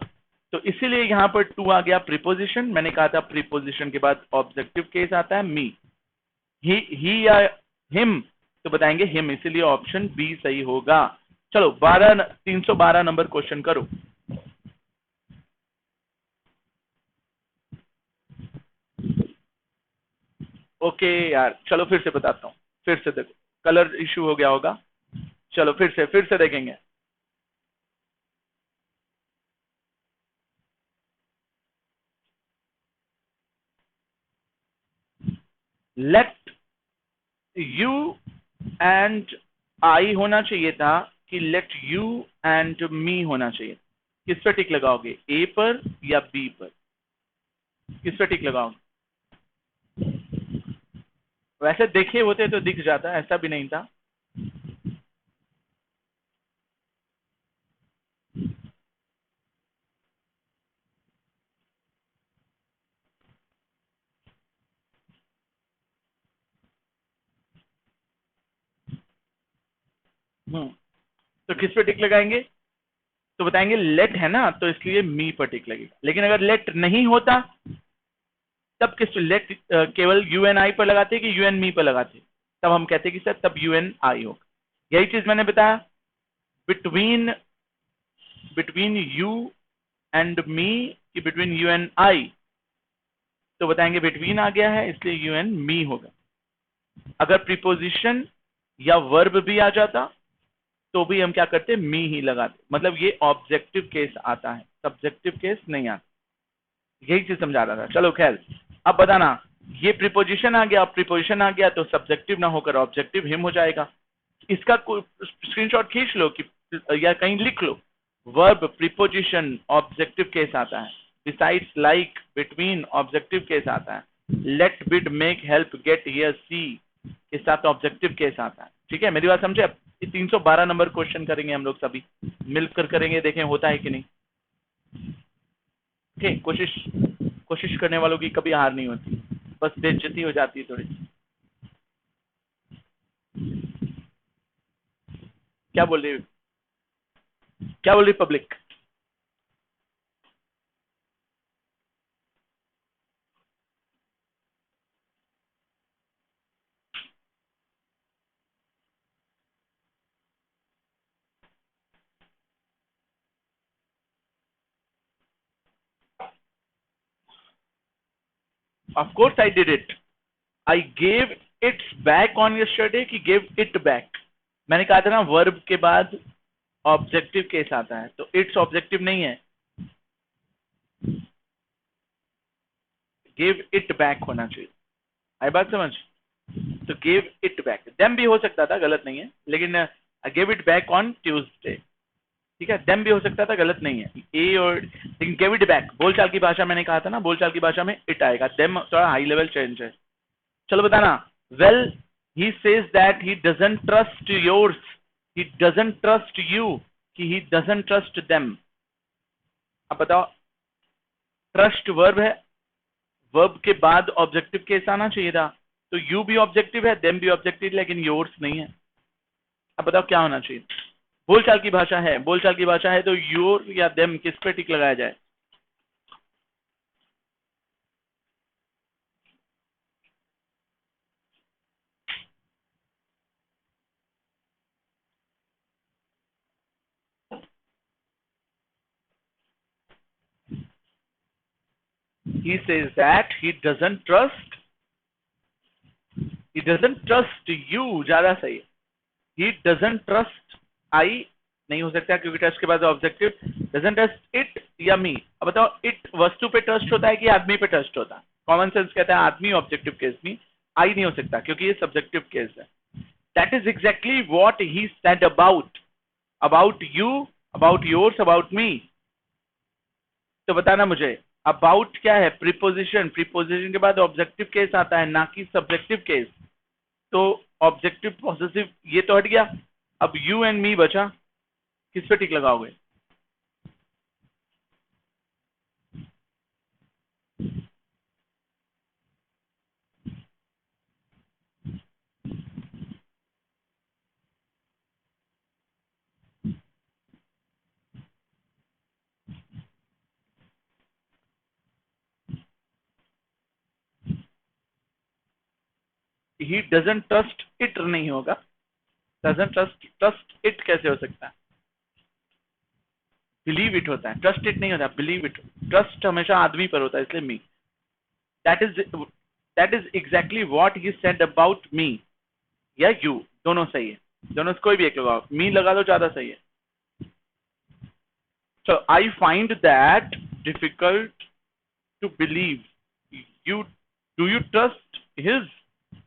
तो इसीलिए यहां पर टू आ गया प्रीपोजिशन। मैंने कहा था प्रीपोजिशन के बाद ऑब्जेक्टिव केस आता है, मी, ही या हिम, तो बताएंगे हिम, इसीलिए ऑप्शन बी सही होगा। चलो 312 नंबर क्वेश्चन करो। ओके यार, चलो फिर से बताता हूँ, फिर से देखो, कलर इशू हो गया होगा। चलो फिर से देखेंगे। लेट यू एंड आई होना चाहिए था कि लेट यू एंड मी होना चाहिए। किस पर टिक लगाओगे, ए पर या बी पर? किस पर टिक लगाओगे? वैसे देखे होते तो दिख जाता, ऐसा भी नहीं था। तो किस पे टिक लगाएंगे? तो बताएंगे लेट है ना, तो इसलिए मी पर टिक लगेगा। लेकिन अगर लेट नहीं होता तब किस पे लेट, केवल यू एन आई पर लगाते कि यू एन मी पर लगाते? तब हम कहते कि सर तब यू एन आई होगा। यही चीज मैंने बताया, बिटवीन बिटवीन यू एंड मी कि बिटवीन यू एंड आई, तो बताएंगे बिटवीन आ गया है इसलिए यू एंड मी होगा। अगर प्रीपोजिशन या वर्ब भी आ जाता तो भी हम क्या करते, मी ही लगाते। मतलब ये ऑब्जेक्टिव केस आता है, सब्जेक्टिव केस नहीं आता। यही चीज समझा रहा था। चलो खैर, अब बताना, ये प्रीपोजिशन आ गया, प्रीपोजिशन आ गया तो सब्जेक्टिव ना होकर ऑब्जेक्टिव हिम हो जाएगा। इसका स्क्रीनशॉट खींच लो कि या कहीं लिख लो, वर्ब प्रीपोजिशन ऑब्जेक्टिव केस आता है, besides like between objective case आता है, let bid make help get hear see के साथ ऑब्जेक्टिव केस आता है। ठीक है, मेरी बात समझे? अब 312 नंबर क्वेश्चन करेंगे हम लोग, सभी मिलकर करेंगे, देखें होता है कि नहीं। ओके, कोशिश कोशिश करने वालों की कभी हार नहीं होती, बस बेइज्जती हो जाती है थोड़ी। क्या बोल रही, क्या बोल रही public? Of course I did it, I gave it's back on yesterday कि गेव इट बैक। मैंने कहा था ना वर्ब के बाद ऑब्जेक्टिव केस आता है, तो इट्स ऑब्जेक्टिव नहीं है, गिव इट बैक होना चाहिए। आई बात समझ? तो गिव इट बैक, देम भी हो सकता था, गलत नहीं है, लेकिन give it back on Tuesday. ठीक है, देम भी हो सकता था, गलत नहीं है। ए और, लेकिन गिव इट बैक बोलचाल की भाषा, मैंने कहा था ना बोलचाल की भाषा में इट आएगा, देम थोड़ा हाई लेवल चेंज है। चलो बताना, well he says that he doesn't trust yours, he doesn't trust you कि ही डजंट ट्रस्ट देम। अब बताओ, ट्रस्ट वर्ब है, वर्ब के बाद ऑब्जेक्टिव केस आना चाहिए था, तो यू भी ऑब्जेक्टिव है, देम भी ऑब्जेक्टिव, लेकिन योर्स नहीं है। अब बताओ क्या होना चाहिए? बोलचाल की भाषा है, बोलचाल की भाषा है, तो योर या देम किस पे टिक लगाया जाए? he says that he doesn't trust you, ज्यादा सही है। he doesn't trust I नहीं हो सकता क्योंकि ट्रस्ट के बाद ऑब्जेक्टिव, doesn't trust it या मी। अब बताओ, इट वस्तु पे ट्रस्ट होता है कि आदमी पे ट्रस्ट होता है? कॉमन सेंस कहता है आदमी ऑब्जेक्टिव केस में, आई नहीं हो सकता क्योंकि ये सब्जेक्टिव केस है। That is exactly what he said about you, about yours, about me. तो बताना मुझे, अबाउट क्या है? प्रीपोजिशन, प्रीपोजिशन के बाद ऑब्जेक्टिव केस आता है, ना कि सब्जेक्टिव केस। तो ऑब्जेक्टिव पॉसेसिव ये तो हट गया, अब यू एंड मी बचा, किस पे टिक लगाओगे? ही डजंट ट्रस्ट इट नहीं होगा, डजंट ट्रस्ट, ट्रस्ट इट कैसे हो सकता है? बिलीव इट होता है, ट्रस्ट इट नहीं होता, बिलीव इट। ट्रस्ट हमेशा आदमी पर होता है, इसलिए me. That is that is exactly what he said about me या यू, दोनों सही है, दोनों से कोई भी एक लगाओ, मी लगा दो ज्यादा सही है। So I find that difficult to believe. You, do you trust his?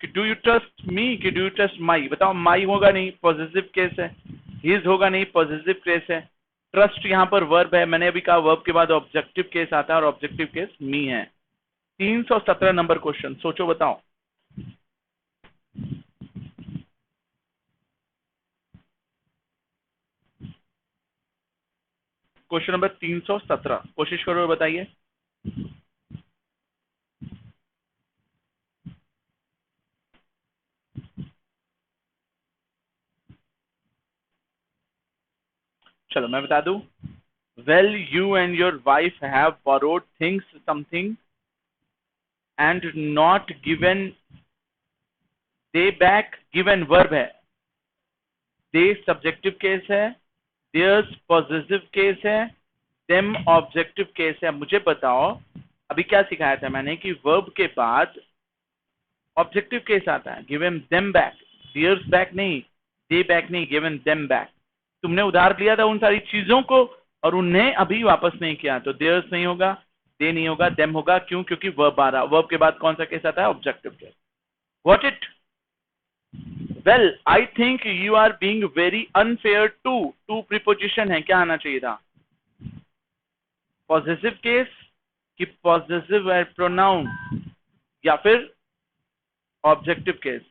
कि डू यू ट्रस्ट मी, कि डू यू ट्रस्ट माई। बताओ, माई होगा नहीं, पॉजिटिव केस है। हिज होगा नहीं, पॉजिटिव केस है। ट्रस्ट यहाँ पर वर्ब है, मैंने अभी कहा वर्ब के बाद ऑब्जेक्टिव केस आता है और ऑब्जेक्टिव केस मी है। 317 नंबर क्वेश्चन, सोचो बताओ। क्वेश्चन नंबर 317, कोशिश करो बताइए। चलो मैं बता दूं। Well you and your wife have borrowed things something and not given they back. Given verb है, दे सब्जेक्टिव केस है, देयर्स पॉजिटिव केस है, देम ऑब्जेक्टिव केस है। मुझे बताओ अभी क्या सिखाया था मैंने कि वर्ब के बाद ऑब्जेक्टिव केस आता है। Given them back, there's back नहीं, दे बैक नहीं, गिवन देम बैक। तुमने उधार लिया था उन सारी चीजों को और उन्हें अभी वापस नहीं किया, तो देयर्स नहीं होगा, दे नहीं होगा, देम होगा। क्यों? क्योंकि वर्ब आ रहा, वर्ब के बाद कौन सा केस आता है? Objective case. What it? Well I think you are being very unfair to. To preposition है, क्या आना चाहिए था? पॉजिटिव केस कि पॉजिटिव प्रोनाउन या फिर ऑब्जेक्टिव केस?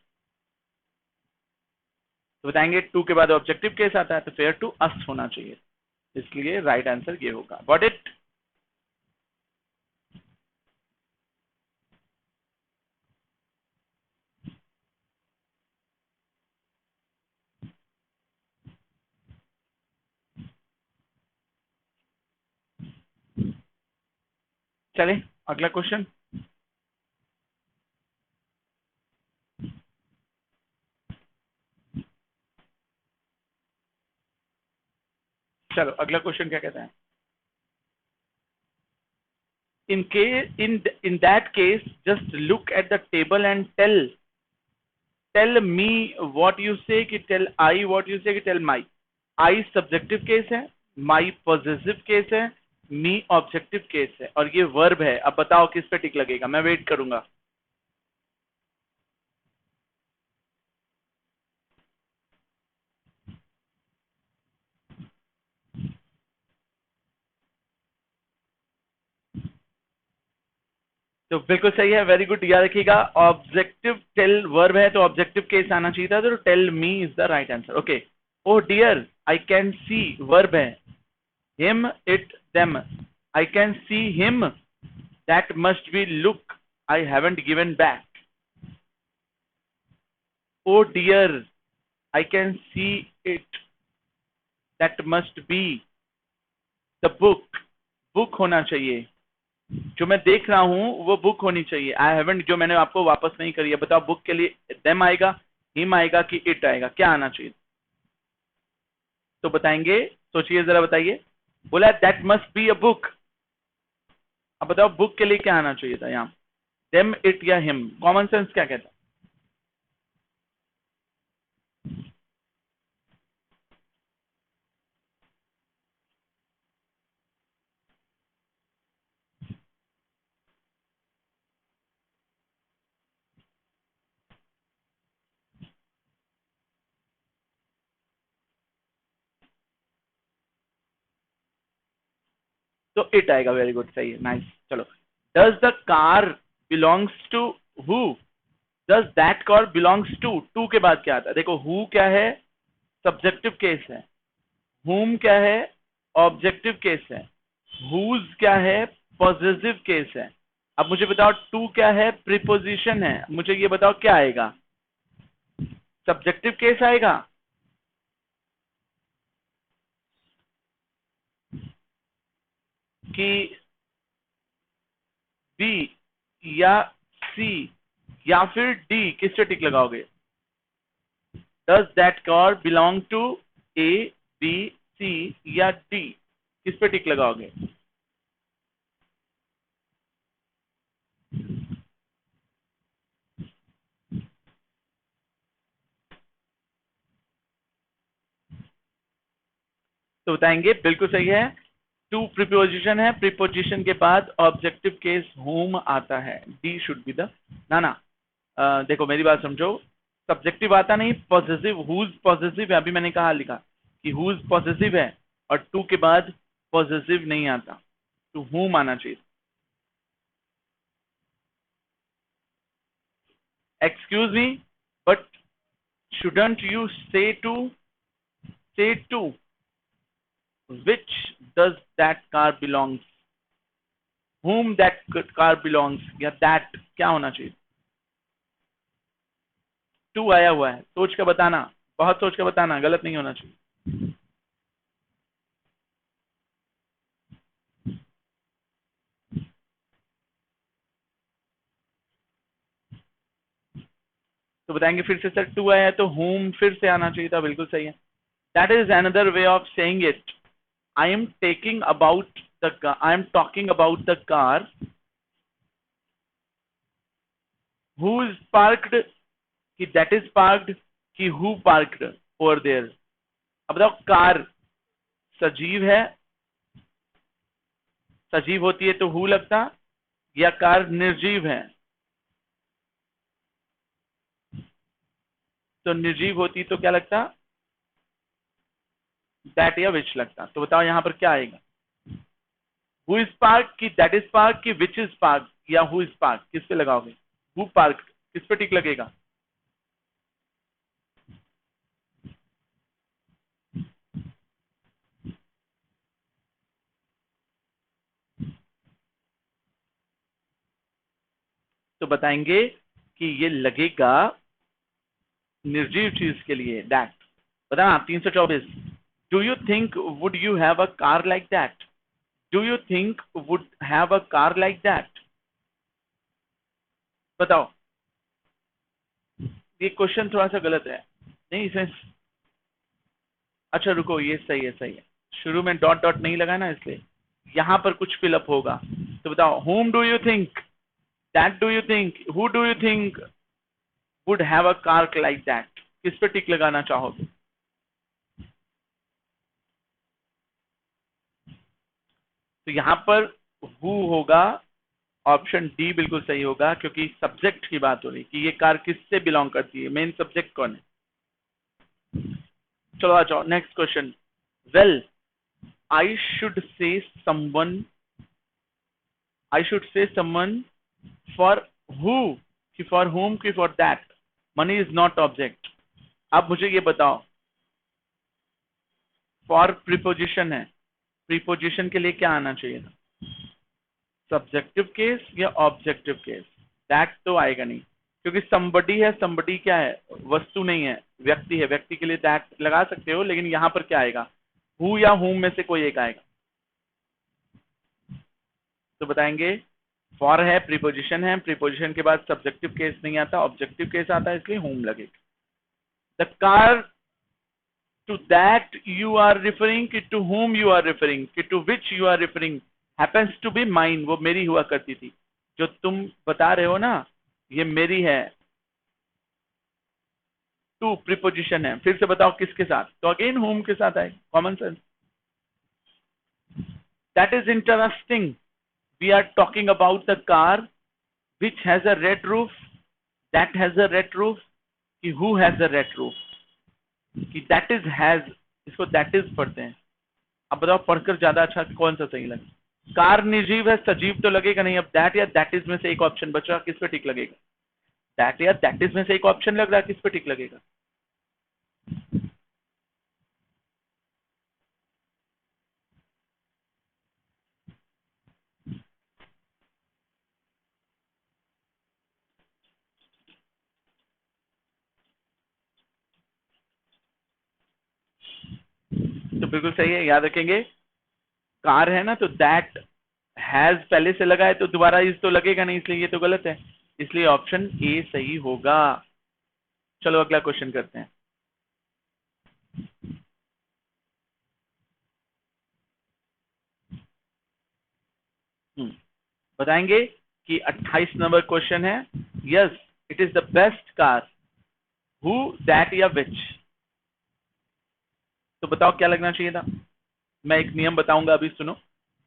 तो बताएंगे टू के बाद ऑब्जेक्टिव केस आता है तो फेयर टू अस होना चाहिए, इसलिए राइट आंसर ये होगा। Got it? चले अगला क्वेश्चन। चलो अगला क्वेश्चन क्या कहता है? in that case just look at the table and tell me what you say कि tell I what you say कि tell my। I subjective case है, my पॉजिटिव केस है, me ऑब्जेक्टिव केस है और ये वर्ब है। अब बताओ किस पे टिक लगेगा? मैं वेट करूंगा। तो बिल्कुल सही है, वेरी गुड। याद रखिएगा ऑब्जेक्टिव टेल वर्ब है तो ऑब्जेक्टिव केस आना चाहिए था, तो tell me is the right answer. Okay. Oh dear I can see verb है, him it them. I can see him, that must be look, I haven't given back. Oh dear I can see it, that must be the book. Book होना चाहिए, जो मैं देख रहा हूं वो book होनी चाहिए। आई हैवंट जो मैंने आपको वापस नहीं करी है। बताओ बुक के लिए देम आएगा, हिम आएगा कि इट आएगा? क्या आना चाहिए? तो बताएंगे, सोचिए जरा बताइए। बोला that must be a book. अब बताओ बुक के लिए क्या आना चाहिए था यहाँ? देम, इट या हिम? कॉमन सेंस क्या कहता है? तो इट आएगा। वेरी गुड, सही है, नाइस। चलो, does the car belongs to who? Does that car belongs to, to के बाद क्या आता है? देखो हु क्या है? सब्जेक्टिव केस है। whom क्या है? ऑब्जेक्टिव केस है। whose क्या है? पॉजिटिव केस है। अब मुझे बताओ टू क्या है? प्रीपोजिशन है। मुझे ये बताओ क्या आएगा? सब्जेक्टिव केस आएगा कि बी या सी या फिर डी? किस पे टिक लगाओगे? Does that car belong to A, B, C या डी? किस पे टिक लगाओगे? तो बताएंगे बिल्कुल सही है। टू प्रीपोजिशन है, प्रीपोजिशन के बाद ऑब्जेक्टिव केस होम आता है। डी शुड बी द, ना ना, देखो मेरी बात समझो, सब्जेक्टिव आता नहीं, पॉसेसिव, हुज पॉसेसिव है, अभी मैंने कहा लिखा कि हुज पॉसेसिव है और टू के बाद पॉसेसिव नहीं आता, टू हुम आना चाहिए। Excuse me, but shouldn't you say to which does that car belongs, whom that car belongs, या that क्या होना चाहिए? टू आया हुआ है, सोच के बताना, बहुत सोच के बताना, गलत नहीं होना चाहिए। तो बताएंगे फिर से सर टू आया है तो whom फिर से आना चाहिए था, बिल्कुल सही है। That is another way of saying it. I am taking about the I am talking about the car who is parked, कि दैट इज पार्क्ड, कि हु पार्क्ड ओवर देयर। अब बताओ कार सजीव है, सजीव होती है तो हु लगता, या कार निर्जीव है तो निर्जीव होती तो क्या लगता, दैट या विच लगता। तो बताओ यहां पर क्या आएगा, हु इज पार्क की दैट इज पार्क की विच इज पार्क या हु इज पार्क, किस पे लगाओगे? हु पार्क किस पे टिक लगेगा? तो बताएंगे कि ये लगेगा निर्जीव चीज के लिए दैट। बताना 324, do you think would you have a car like that, do you think would have a car like that? बताओ, ये क्वेश्चन थोड़ा सा गलत है, नहीं इसमें, अच्छा रुको, ये सही है, सही है, शुरू में डॉट डॉट नहीं लगा ना, इसलिए यहां पर कुछ फिलअप होगा। तो बताओ, whom do you think, that do you think, who do you think would have a car like that, किस पे टिक लगाना चाहोगे? तो यहां पर who होगा, ऑप्शन डी बिल्कुल सही होगा, क्योंकि सब्जेक्ट की बात हो रही कि ये कार किससे बिलोंग करती है, मेन सब्जेक्ट कौन है। चलो आ जाओ next question. Well I should say someone, I should say someone for who, कि फॉर whom कि for that, money is not object. अब मुझे ये बताओ, फॉर प्रीपोजिशन है, प्रीपोजिशन के लिए क्या आना चाहिए था, सब्जेक्टिव केस या ऑब्जेक्टिव केस? दैट तो आएगा नहीं, क्योंकि somebody है, somebody क्या है, वस्तु नहीं है, व्यक्ति है, व्यक्ति के लिए दैट लगा सकते हो, लेकिन यहां पर क्या आएगा, हु या whom में से कोई एक आएगा। तो बताएंगे फॉर है, प्रीपोजिशन है, प्रीपोजिशन के बाद सब्जेक्टिव केस नहीं आता, ऑब्जेक्टिव केस आता है, इसलिए whom लगेगा। The car to that you are referring, कि to whom you are referring, कि to which you are referring happens to be mine, वो मेरी हुआ करती थी, जो तुम बता रहे हो ना ये मेरी है। टू प्रीपोजिशन है, फिर से बताओ किसके साथ, तो अगेन whom के साथ आए, common sense. That is interesting, we are talking about the car which has a red roof, that has a red roof, कि who has a red roof, कि that is has, इसको that is पढ़ते हैं। अब बताओ पढ़कर ज्यादा अच्छा कौन सा सही लगे। कार निर्जीव है, सजीव तो लगेगा नहीं, अब that या that is में से एक ऑप्शन बच रहा, किस पे टिक लगेगा? that या that is में से एक ऑप्शन लग रहा है, किस पे टिक लगेगा? तो बिल्कुल सही है, याद रखेंगे कार है ना, तो दैट हैज पहले से लगा है तो दोबारा इज तो लगेगा नहीं, इसलिए ये तो गलत है, इसलिए ऑप्शन ए सही होगा। चलो अगला क्वेश्चन करते हैं। बताएंगे कि 28 नंबर क्वेश्चन है, yes it is the best car, who that या विच। तो बताओ क्या लगना चाहिए था। मैं एक नियम बताऊंगा, अभी सुनो।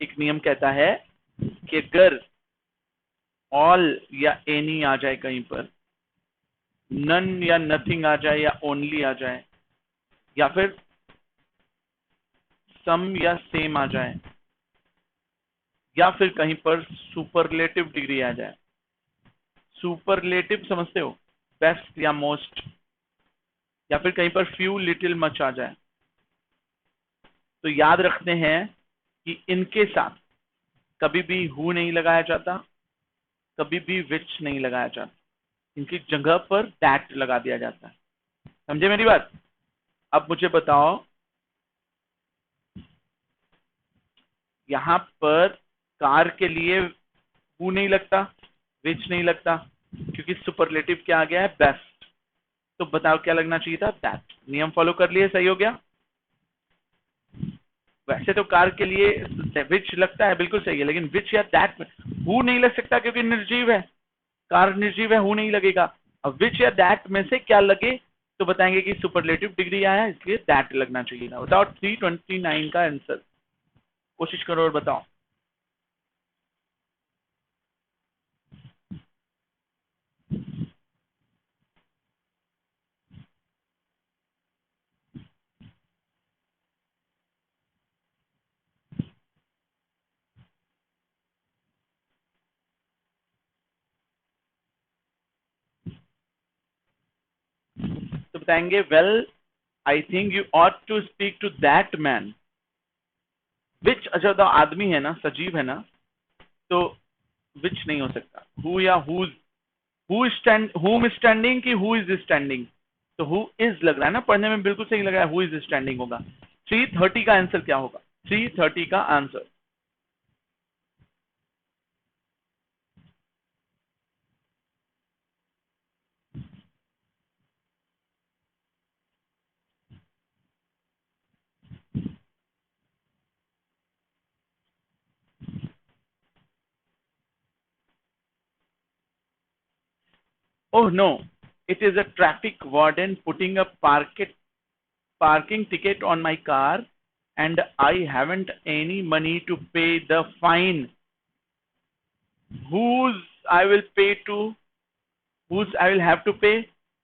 एक नियम कहता है कि अगर ऑल या एनी आ जाए कहीं पर, नन या नथिंग आ जाए या ओनली आ जाए, या फिर सम या सेम आ जाए, या फिर कहीं पर सुपरलेटिव डिग्री आ जाए। सुपरलेटिव समझते हो, बेस्ट या मोस्ट, या फिर कहीं पर फ्यू लिटिल मच आ जाए। तो याद रखते हैं कि इनके साथ कभी भी हु नहीं लगाया जाता, कभी भी विच नहीं लगाया जाता, इनकी जगह पर दैट लगा दिया जाता है। समझे मेरी बात? अब मुझे बताओ, यहां पर कार के लिए हु नहीं लगता, विच नहीं लगता, क्योंकि सुपरलेटिव क्या आ गया है, बेस्ट। तो बताओ क्या लगना चाहिए था, दैट। नियम फॉलो कर लिए, सही हो गया। वैसे तो कार के लिए विच लगता है, बिल्कुल सही है, लेकिन विच या दैट में हु नहीं लग सकता क्योंकि निर्जीव है, कार निर्जीव है, हु नहीं लगेगा। अब विच या दैट में से क्या लगे, तो बताएंगे कि सुपरलेटिव डिग्री आया है, इसलिए दैट लगना चाहिए था। बताओ 329 का आंसर, कोशिश करो और बताओ। तो बताएंगे well I think you ought to speak to that man. Which, अच्छा तो आदमी है ना, सजीव है ना, तो विच नहीं हो सकता। हु या हुज, हु स्टैंड, हुम स्टैंडिंग की हु इज स्टैंडिंग, तो हु इज लग रहा है ना, पढ़ने में बिल्कुल सही लग रहा है, हु इज स्टैंडिंग होगा। 330 का आंसर क्या होगा, 330 का answer. Oh no, it is a traffic warden putting a parking ticket on my car and I haven't any money to pay the fine. Whose I will pay to, whose I will have to pay,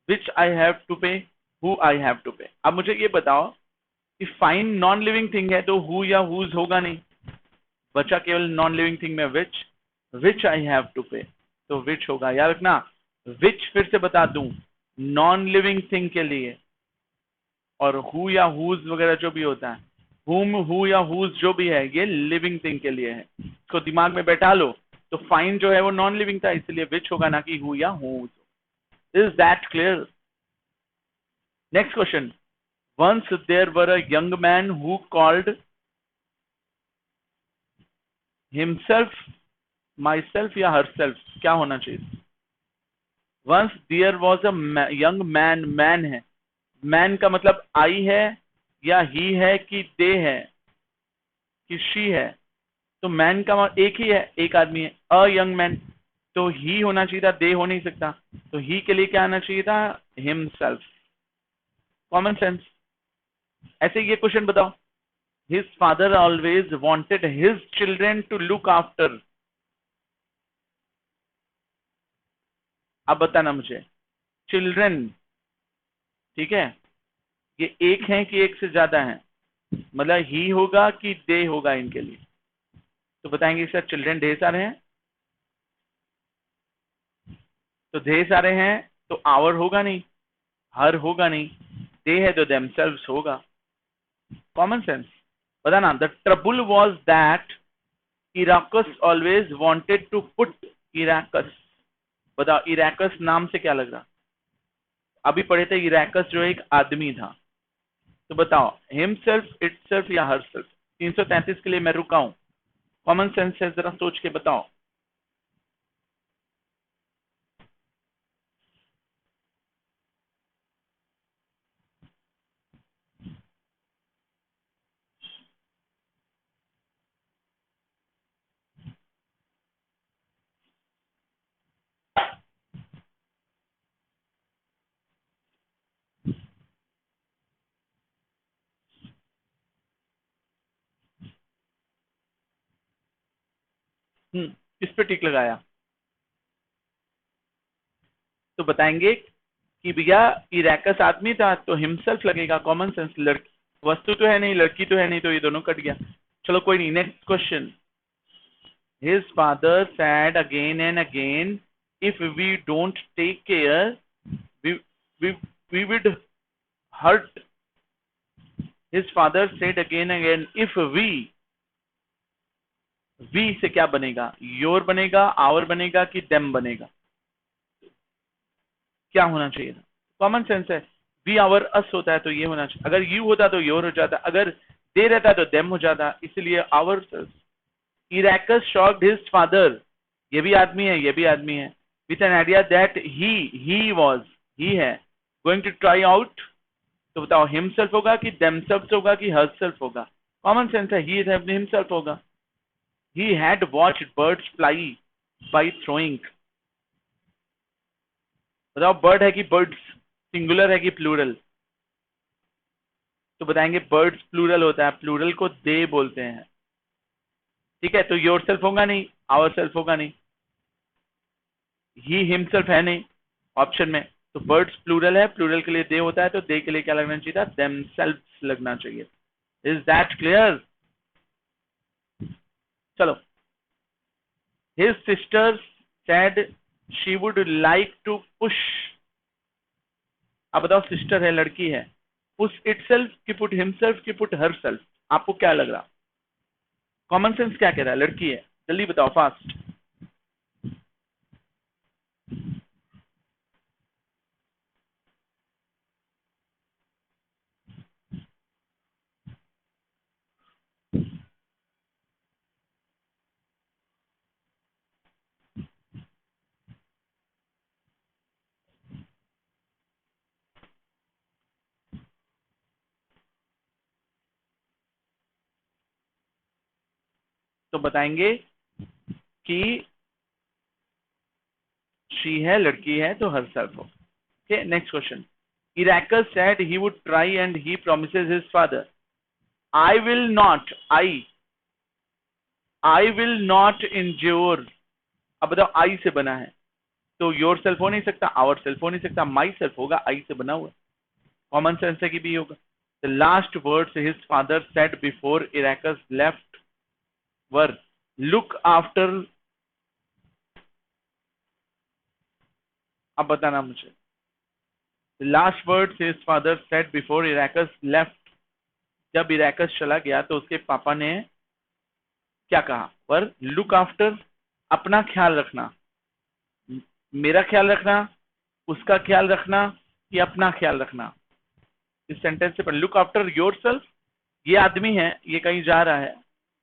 which I have to pay, who I have to pay. अब मुझे ये बताओ कि fine non living thing है तो who या whose होगा नहीं, बचा केवल नॉन लिविंग थिंग में विच आई हैव टू पे, तो विच होगा। याद रखना, विच फिर से बता दूं, नॉन लिविंग थिंग के लिए, और हु या हुज वगैरह जो भी होता है, हुम हु या हुज जो भी है, ये लिविंग थिंग के लिए है। इसको दिमाग में बैठा लो। तो फाइन जो है वो नॉन लिविंग था, इसलिए विच होगा, ना कि हु या whose. Is that clear? Next question. Once there were a young man who called himself, my self या हर सेल्फ, क्या होना चाहिए? Once there was a young man, man है, मैन का मतलब आई है या ही है कि दे है कि शी है, तो मैन का एक ही है, एक आदमी है, अ यंग मैन, तो ही होना चाहिए था, दे हो नहीं सकता, तो ही के लिए क्या आना चाहिए था, हिमसेल्फ। Common sense. ऐसे ये क्वेश्चन बताओ, his father always wanted his children to look after. अब बताना मुझे, चिल्ड्रेन, ठीक है, ये एक है कि एक से ज्यादा है, मतलब ही होगा कि दे होगा इनके लिए, तो बताएंगे सर चिल्ड्रेन ढेर सारे हैं, तो ढेर सारे हैं तो आवर होगा नहीं, हर होगा नहीं, दे है तो देमसेल्व्स होगा। Common sense. बताना, the trouble was that Eracus always wanted to put Eracus. बताओ इराकस नाम से क्या लग रहा, अभी पढ़े थे इराकस जो एक आदमी था, तो बताओ हिमसेल्फ, इटसेल्फ या हरसेल्फ। 333 के लिए मैं रुका हूं, कॉमन सेंस से जरा सोच के बताओ। किस पे टिक लगाया, तो बताएंगे कि भैया इरेकस आदमी था तो हिमसेल्फ लगेगा, कॉमन सेंस। लड़की वस्तु तो है नहीं, लड़की तो है नहीं, तो ये दोनों कट गया। चलो कोई नहीं, next question. His father said again and again, if we don't take care, we we we would hurt. His father said again and again, if we से क्या बनेगा? योर बनेगा, आवर बनेगा कि देम बनेगा? क्या होना चाहिए था? कॉमन सेंस है। वी आवर अस होता है तो ये होना चाहिए। अगर यू होता तो योर हो जाता, अगर दे रहता तो देम हो जाता, इसलिए our. Eracus shocked his father, ये भी आदमी है, ये भी आदमी है, with an idea that he was, he है, गोइंग टू ट्राई आउट। तो बताओ हिमसेल्फ होगा कि देमसेल्फ होगा कि हरसेल्फ होगा? कॉमन सेंस है, ही हिमसेल्फ होगा। He had watched birds fly by throwing. बताओ बर्ड है कि बर्ड्स, सिंगुलर है कि प्लूरल? तो बताएंगे बर्ड्स प्लूरल होता है, प्लूरल को दे बोलते हैं। ठीक है, तो योर सेल्फ होगा नहीं, आवर सेल्फ होगा नहीं, ही हिमसेल्फ है नहीं ऑप्शन में, तो बर्ड्स प्लूरल है, प्लूरल के लिए दे होता है, तो दे के लिए क्या लगना चाहिए था? देमसेल्व्स लगना चाहिए। Is that clear? चलो, his sister said she would like to push. अब बताओ सिस्टर है, लड़की है, पुश इटसेल्फ की पुट हिमसेल्फ की पुट हरसेल्फ? आपको क्या लग रहा? कॉमन सेंस क्या कह रहा है? लड़की है, जल्दी बताओ फास्ट। तो बताएंगे कि शी है, लड़की है, तो हरसेल्फ हो। Okay, next question. Iracus said he would try and he promises his father, I will not, I will not endure। अब बताओ आई से बना है, तो योर सेल्फ हो नहीं सकता, आवर सेल्फ हो नहीं सकता, माई सेल्फ होगा, आई से बना हुआ। कॉमन सेंस है कि भी होगा। The last words his father said before Eracus left were, look after. अब बताना मुझे, the last words his father said before Eracus left. जब इरेकस चला गया तो उसके पापा ने क्या कहा? वर लुक आफ्टर, अपना ख्याल रखना। मेरा ख्याल रखना, उसका ख्याल रखना, कि अपना ख्याल रखना? इस सेंटेंस से लुक आफ्टर योर सेल्फ, ये आदमी है, ये कहीं जा रहा है,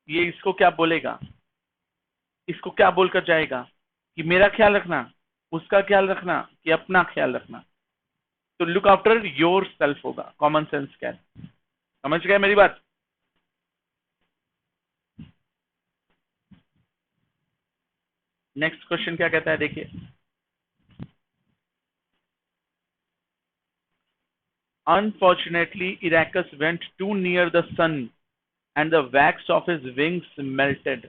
ये इसको क्या बोलेगा? इसको क्या बोलकर जाएगा? कि मेरा ख्याल रखना, उसका ख्याल रखना, कि अपना ख्याल रखना? तो लुक आफ्टर योर सेल्फ होगा, कॉमन सेंस क्या है? समझ गए मेरी बात? नेक्स्ट क्वेश्चन क्या कहता है, देखिए। Unfortunately, Iracus went too near the sun and the wax of his wings melted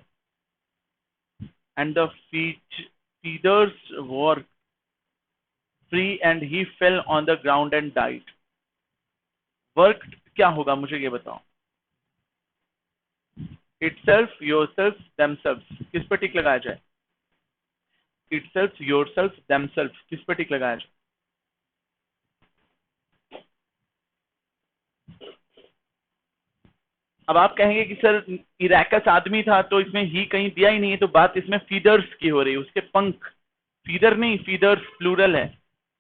and the feathers were free and he fell on the ground and died। Worked क्या होगा मुझे ये बताओ? Itself, yourself, themselves, किस पर टिक लगाया जाए? Itself, yourself, themselves, किस पर टिक लगाया जाए? अब आप कहेंगे कि सर इरेकस आदमी था तो इसमें ही कहीं दिया ही नहीं है, तो बात इसमें फीदर्स की हो रही है, उसके पंख। फीदर नहीं, फीदर्स प्लूरल है,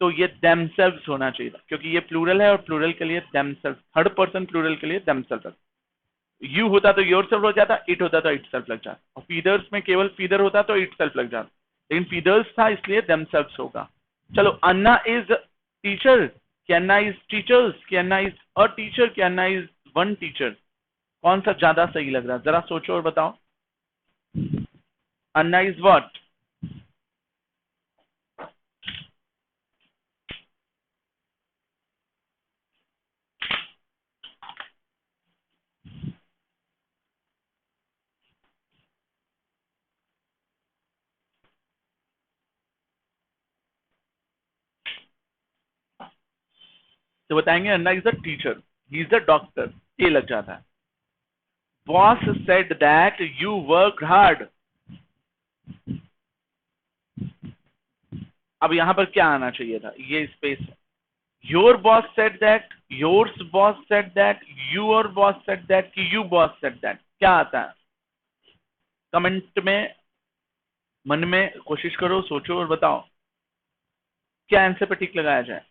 तो ये देमसेल्व्स होना चाहिए था, क्योंकि ये प्लूरल है और प्लूरल के लिए देमसेल्व्स, थर्ड पर्सन प्लूरल के लिए देमसेल्व्स। यू होता तो योर सेल्फ हो जाता, इट होता तो इट सेल्फ लग जाता, और फीदर्स में केवल फीदर होता तो इट सेल्फ लग जाता, लेकिन फीदर्स था इसलिए देमसेल्व्स होगा। चलो, अन्ना इज टीचर, कि अन्ना इज टीचर्स, कि अन्ना इज अ टीचर, कि अन्ना इज वन टीचर? कौन सा ज्यादा सही लग रहा है, जरा सोचो और बताओ। Anna is what? तो बताएंगे Anna is a teacher, he is a doctor, ये लग जाता है। Boss said that you work hard. अब यहां पर क्या आना चाहिए था, ये स्पेस है। Your boss said that, yours boss said that, your boss said that, कि यू बॉस सेड दैट, क्या आता है? कमेंट में, मन में कोशिश करो, सोचो और बताओ क्या आंसर पे टिक लगाया जाए।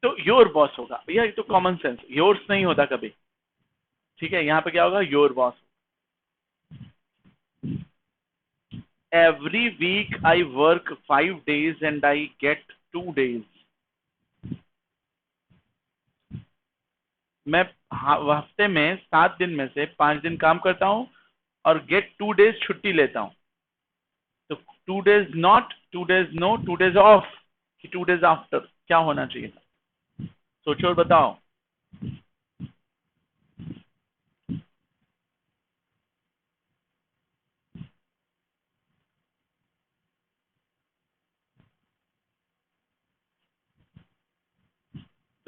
तो योर बॉस होगा भैया, ये तो कॉमन सेंस, योर्स नहीं होता कभी। ठीक है, यहां पे क्या होगा, your boss. Every week I work 5 days and I get 2 days। मैं हफ्ते में 7 दिन में से 5 दिन काम करता हूं और गेट 2 days छुट्टी लेता हूं। तो 2 days not, 2 days no, 2 days off, कि 2 days आफ्टर, क्या होना चाहिए था? सोचो और बताओ।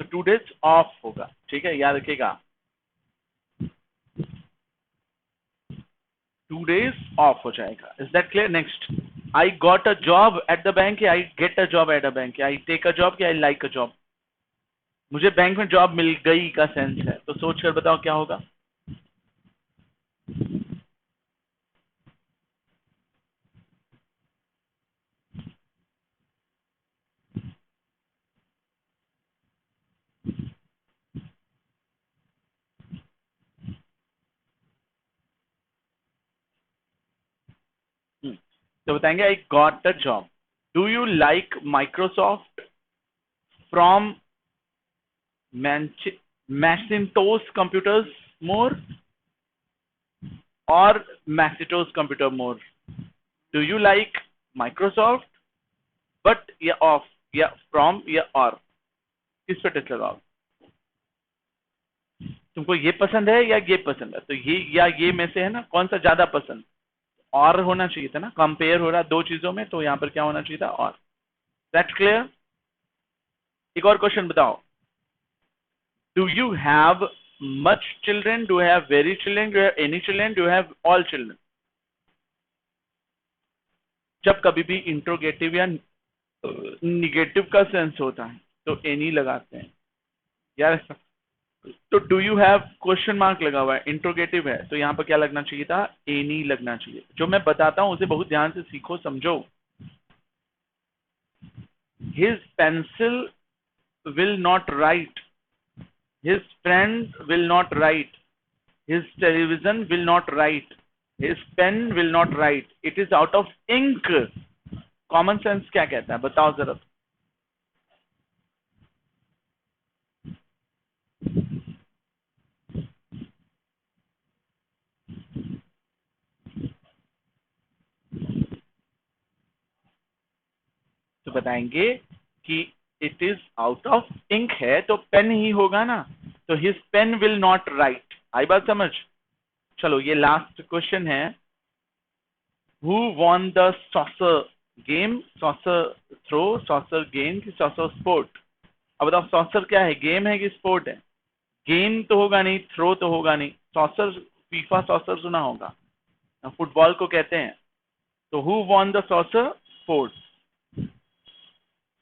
तो 2 days ऑफ होगा, ठीक है, याद रखिएगा। 2 days ऑफ हो जाएगा। Is that clear? Next, I got a job at the bank, I get a job at a bank, I take a job, I like a job. मुझे बैंक में job मिल गई का सेंस है, तो सोच कर बताओ क्या होगा। तो बताएंगे I got a job. Do you like Microsoft from Macintosh computers more और Macintosh computer more? Do you like Microsoft but या ऑफ, या फ्रॉम, या और, किस पे टिक लगाओ? तुमको ये पसंद है या ये पसंद है, तो ये या ये में से है ना, कौन सा ज्यादा पसंद? और होना चाहिए था ना, कंपेयर हो रहा दो चीजों में, तो यहां पर क्या होना चाहिए था, और। That's clear? एक और क्वेश्चन बताओ। Do you have much children, do have very children, do have any children, do have all children? जब कभी भी इंट्रोगेटिव या निगेटिव का सेंस होता है तो एनी लगाते हैं यार। तो do you have question mark लगा हुआ है, इंट्रोगेटिव है, तो यहाँ पर क्या लगना चाहिए था, एनी लगना चाहिए। जो मैं बताता हूं उसे बहुत ध्यान से सीखो, समझो। His pencil will not write, his friend will not write, his television will not write, his pen will not write, it is out of ink. Common sense क्या कहता है, बताओ जरा। तो बताएंगे कि it is out of ink है तो पेन ही होगा ना, तो his pen will not write. आई बात समझ? चलो ये लास्ट क्वेश्चन है। Who won the soccer game, saucer throw, saucer game की सॉसर स्पोर्ट? अब बताओ सॉसर क्या है, गेम है कि स्पोर्ट है? गेम तो होगा नहीं, थ्रो तो होगा नहीं, सॉसर, फीफा सॉसर सुना होगा, फुटबॉल को कहते हैं। तो who won the saucer sports,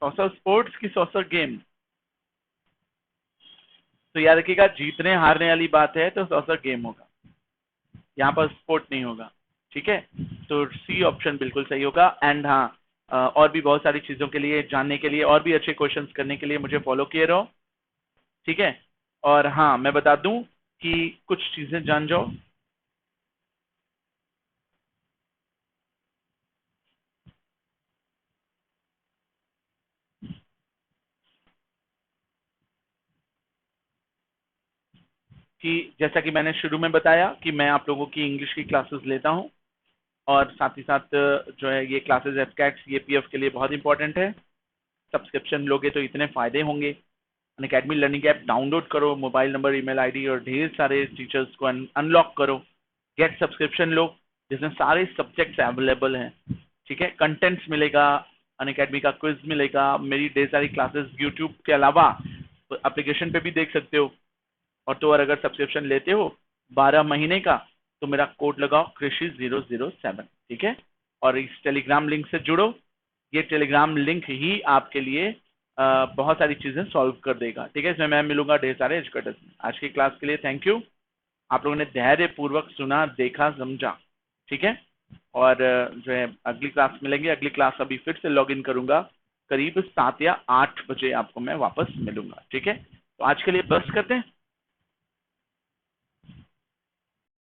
saucer sports की सॉसर गेम? तो याद रखिएगा, जीतने हारने वाली बात है तो सॉसर गेम होगा, यहाँ पर स्पोर्ट नहीं होगा। ठीक है, तो सी ऑप्शन बिल्कुल सही होगा। एंड हाँ, और भी बहुत सारी चीजों के लिए जानने के लिए और भी अच्छे क्वेश्चंस करने के लिए मुझे फॉलो किए रहो। ठीक है, और हाँ मैं बता दूं कि कुछ चीजें जान जाओ। कि जैसा कि मैंने शुरू में बताया कि मैं आप लोगों की इंग्लिश की क्लासेस लेता हूं, और साथ ही साथ जो है ये क्लासेस एफकैट सीएपीएफ के लिए बहुत इंपॉर्टेंट है। सब्सक्रिप्शन लोगे तो इतने फायदे होंगे, अनअकैडमी लर्निंग ऐप डाउनलोड करो, मोबाइल नंबर, ईमेल आईडी और ढेर सारे टीचर्स को अनलॉक करो, गेट सब्सक्रिप्शन लो जिसमें सारे सब्जेक्ट्स अवेलेबल हैं, ठीक है। कंटेंट्स मिलेगा, अनअकैडमी का क्विज मिलेगा, मेरी ढेर सारी क्लासेस यूट्यूब के अलावा एप्लीकेशन पे भी देख सकते हो। और तो और अगर सब्सक्रिप्शन लेते हो 12 महीने का तो मेरा कोड लगाओ कृषि007, ठीक है। और इस टेलीग्राम लिंक से जुड़ो, ये टेलीग्राम लिंक ही आपके लिए बहुत सारी चीजें सॉल्व कर देगा, ठीक है। इसमें मैं मिलूंगा ढेर सारे एजुकेटर्स में। आज की क्लास के लिए थैंक यू, आप लोगों ने धैर्य पूर्वक सुना, देखा, समझा, ठीक है। और जो है अगली क्लास मिलेंगे। अगली क्लास अभी फिर से लॉग इन करूंगा, करीब 7 या 8 बजे आपको मैं वापस मिलूंगा, ठीक है। तो आज के लिए बस करते हैं।